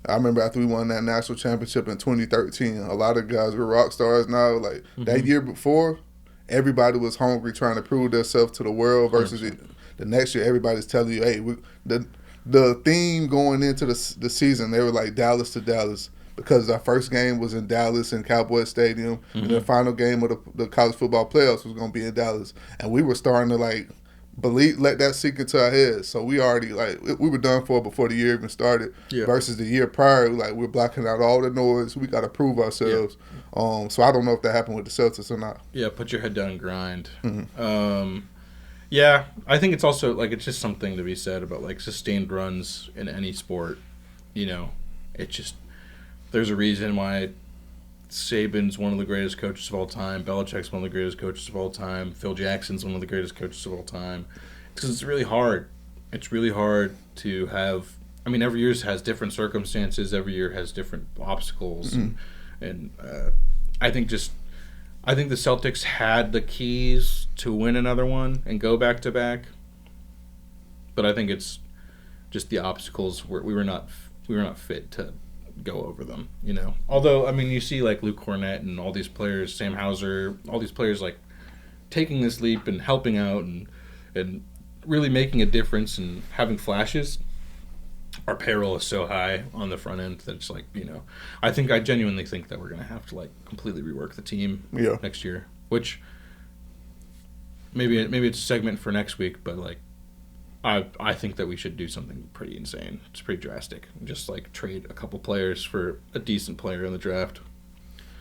I remember after we won that national championship in 2013, a lot of guys were rock stars now. Like that year before, everybody was hungry trying to prove themselves to the world versus the next year, everybody's telling you, hey, the theme going into the season, they were like Dallas to Dallas, because our first game was in Dallas in Cowboy Stadium, and the final game of the college football playoffs was going to be in Dallas. And we were starting to, like, let that sink into our heads. So we already, like, we were done for before the year even started. Yeah. Versus the year prior, like, we're blocking out all the noise. We got to prove ourselves. Yeah. So I don't know if that happened with the Celtics or not. Yeah, put your head down and grind. Yeah, I think it's also, like, it's just something to be said about, like, sustained runs in any sport. You know, it just, there's a reason why Saban's one of the greatest coaches of all time, Belichick's one of the greatest coaches of all time, Phil Jackson's one of the greatest coaches of all time. It's because it's really hard. It's really hard to have, I mean, every year has different circumstances, every year has different obstacles. And I think the Celtics had the keys to win another one and go back-to-back. But I think it's just the obstacles where we were not fit to go over them, you know. Although, I mean, you see, like, Luke Cornett and all these players, Sam Hauser, all these players, like, taking this leap and helping out and really making a difference and having flashes. Our payroll is so high on the front end that it's like, you know, I genuinely think that we're going to have to, like, completely rework the team next year, which maybe it's a segment for next week, but, like, I think that we should do something pretty insane. It's pretty drastic. Just, like, trade a couple players for a decent player in the draft.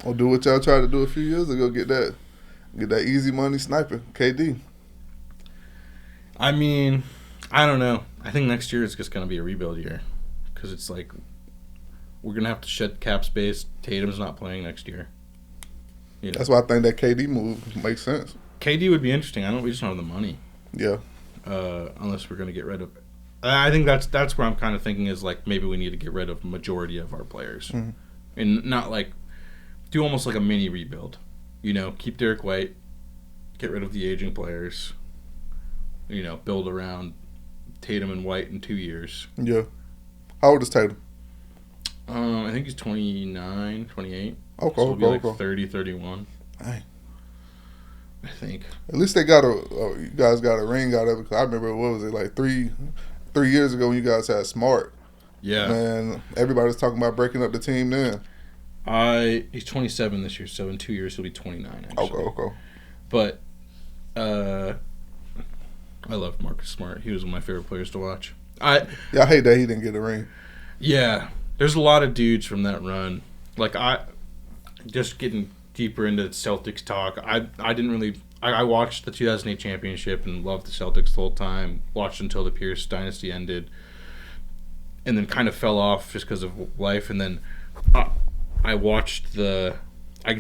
Or do what y'all tried to do a few years ago, get that easy money sniper, KD. I mean, I don't know. I think next year is just going to be a rebuild year, because it's like we're going to have to shed cap space. Tatum's not playing next year. You know? That's why I think that KD move makes sense. KD would be interesting. We just don't have the money. Yeah. Unless we're going to get rid of it. I think that's where I'm kind of thinking is, like, maybe we need to get rid of majority of our players. And not, like, do almost like a mini rebuild. You know, keep Derek White, get rid of the aging players, you know, build around Tatum and White in 2 years. Yeah. How old is Tatum? I think he's 29, 28. Okay, so he'll be like 30, 31. Dang. I think. At least they got you guys got a ring out of it. 'Cause I remember, what was it, like three years ago when you guys had Smart. Yeah. Man, everybody was talking about breaking up the team then. He's 27 this year, so in 2 years he'll be 29, actually. Okay. But, I loved Marcus Smart. He was one of my favorite players to watch. I hate that he didn't get a ring. Yeah. There's a lot of dudes from that run. Like, just getting deeper into Celtics talk, I watched the 2008 championship and loved the Celtics the whole time. Watched until the Pierce dynasty ended. And then kind of fell off just because of life. And then I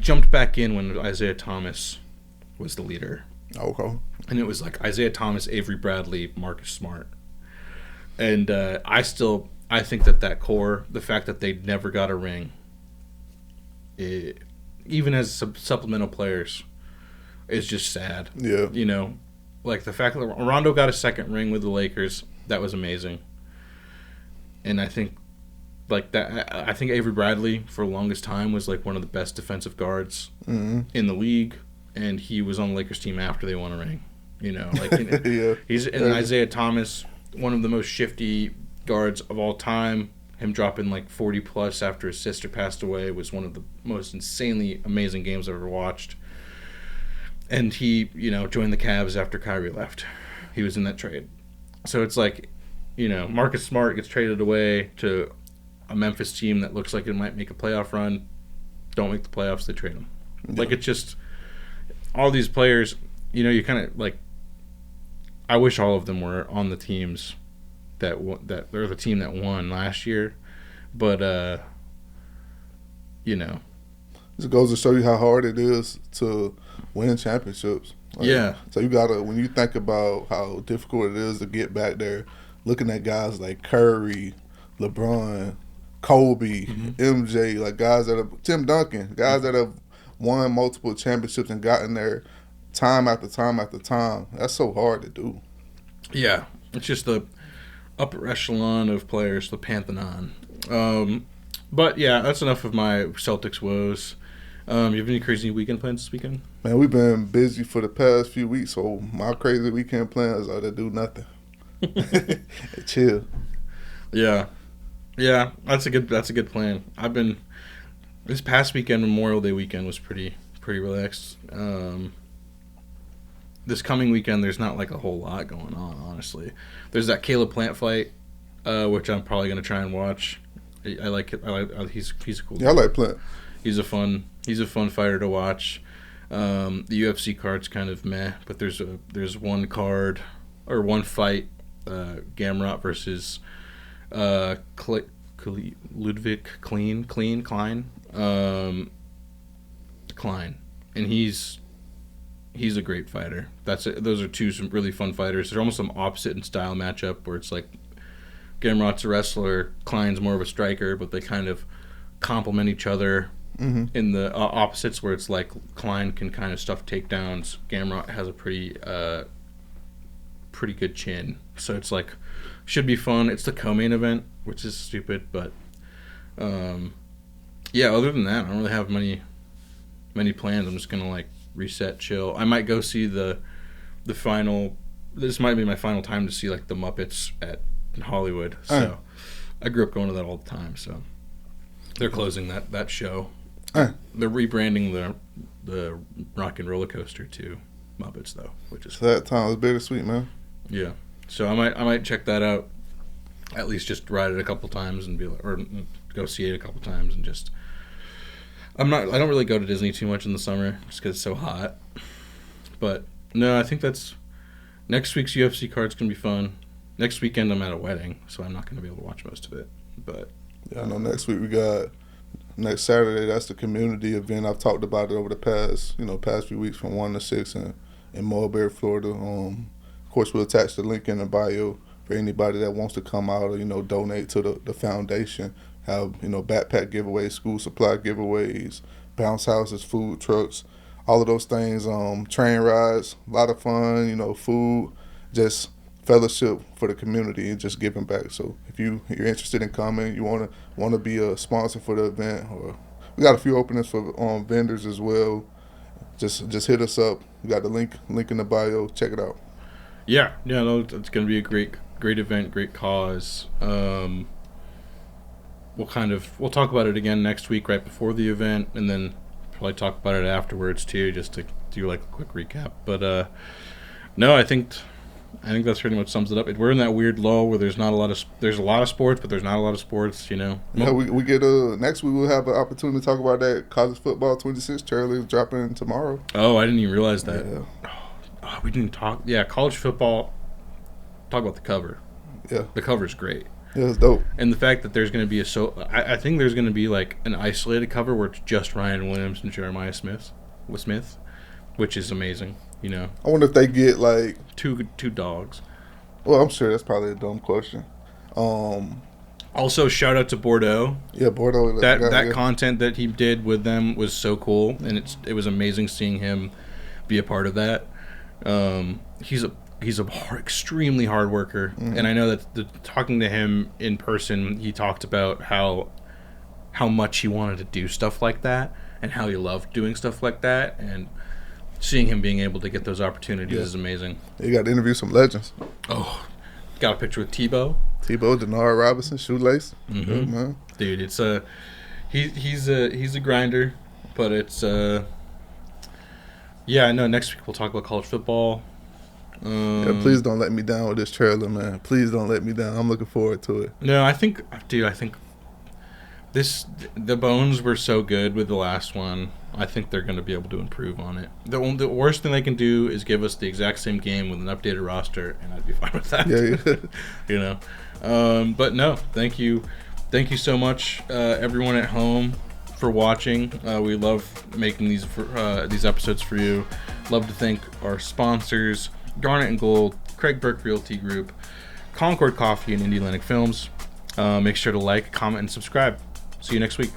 jumped back in when Isaiah Thomas was the leader. Okay. And it was like Isaiah Thomas, Avery Bradley, Marcus Smart. And I think that core, the fact that they never got a ring, even as supplemental players, is just sad. Yeah. You know, like the fact that Rondo got a second ring with the Lakers, that was amazing. And I think, like that, I think Avery Bradley for the longest time was like one of the best defensive guards in the league, and he was on the Lakers team after they won a ring. You know, like Isaiah Thomas, one of the most shifty guards of all time. Him dropping like 40 plus after his sister passed away was one of the most insanely amazing games I've ever watched. And he, you know, joined the Cavs after Kyrie left. He was in that trade. So it's like, you know, Marcus Smart gets traded away to a Memphis team that looks like it might make a playoff run. Don't make the playoffs, they trade him. Yeah. Like, it's just all these players, you know, you kind of like, I wish all of them were on the teams that they're the team that won last year, but you know, this goes to show you how hard it is to win championships. Yeah. So you gotta, when you think about how difficult it is to get back there, looking at guys like Curry, LeBron, Kobe, MJ, like guys that have, Tim Duncan, guys that have won multiple championships and gotten there time after time after time. That's so hard to do. Yeah. It's just the upper echelon of players, the Pantheon. But yeah, that's enough of my Celtics woes. You have any crazy weekend plans this weekend? Man, we've been busy for the past few weeks, so my crazy weekend plans are to do nothing. Chill. Yeah, that's a good plan. I've been this past weekend, Memorial Day weekend, was pretty relaxed. This coming weekend, there's not like a whole lot going on, honestly. There's that Caleb Plant fight, which I'm probably gonna try and watch. I like it. He's a cool. Yeah, I like Plant. He's a fun fighter to watch. The UFC card's kind of meh, but there's one card or one fight, Gamrot versus Ludwig Klein, and he's a great fighter. Those are some really fun fighters. They're almost some opposite in style matchup where it's like Gamrot's a wrestler, Klein's more of a striker, but they kind of complement each other. In the opposites, where it's like Klein can kind of stuff takedowns, Gamrot has a pretty good chin. So it's like, should be fun. It's the co-main event, which is stupid, but yeah. Other than that, I don't really have many plans. I'm just gonna like reset, chill. I might go see the final. This might be my final time to see like the Muppets at Hollywood. So I grew up going to that all the time. So they're closing that show. They're rebranding the Rock and Roller Coaster to Muppets though, which is that time was bittersweet, man. Yeah, so I might check that out. At least just ride it a couple times and be like, or go see it a couple times and just. I don't really go to Disney too much in the summer just because it's so hot. But no, I think that's next week's UFC card's gonna be fun. Next weekend I'm at a wedding, so I'm not gonna be able to watch most of it. But yeah, I know next week we got. Next Saturday, that's the community event. I've talked about it over the past few weeks from 1 to 6 in Mulberry, Florida. Of course, we'll attach the link in the bio for anybody that wants to come out or, donate to the foundation. Have, backpack giveaways, school supply giveaways, bounce houses, food trucks, all of those things. Train rides, a lot of fun, food, just fellowship for the community and just giving back. So if you're interested in coming, you want to be a sponsor for the event, or we got a few openings for vendors as well. Just hit us up. We got the link in the bio. Check it out. Yeah, no, it's going to be a great event, great cause. We'll talk about it again next week, right before the event, and then probably talk about it afterwards too, just to do like a quick recap. But no, I think that's pretty much sums it up. We're in that weird lull where there's a lot of sports, but there's not a lot of sports, Yeah, we get next week we'll have an opportunity to talk about that college football 26 trailer is dropping tomorrow. Oh, I didn't even realize that. Yeah. Oh, we didn't talk. Yeah, college football. Talk about the cover. Yeah, the cover's great. Yeah, it's dope. And the fact that there's going to be I think there's going to be like an isolated cover where it's just Ryan Williams and Jeremiah Smith, which is amazing. I wonder if they get like two dogs. Well, I'm sure that's probably a dumb question. Also, shout out to Bordeaux. Yeah, Bordeaux. That content that he did with them was so cool, and it was amazing seeing him be a part of that. He's a extremely hard worker, and I know that talking to him in person, he talked about how much he wanted to do stuff like that, and how he loved doing stuff like that, and seeing him being able to get those opportunities is amazing. You got to interview some legends. Oh, got a picture with Tebow, Denard Robinson, Shoelace. Good, man. Dude, it's he's a grinder, but it's yeah. I know. Next week we'll talk about college football. Please don't let me down with this trailer, man. Please don't let me down. I'm looking forward to it. No, I think the bones were so good with the last one. I think they're going to be able to improve on it. The worst thing they can do is give us the exact same game with an updated roster, and I'd be fine with that. Yeah. But no, thank you so much, everyone at home, for watching. We love making these episodes for you. Love to thank our sponsors, Garnet and Gold, Craig Burke Realty Group, Concord Coffee, and Indie Atlantic Films. Make sure to like, comment, and subscribe. See you next week.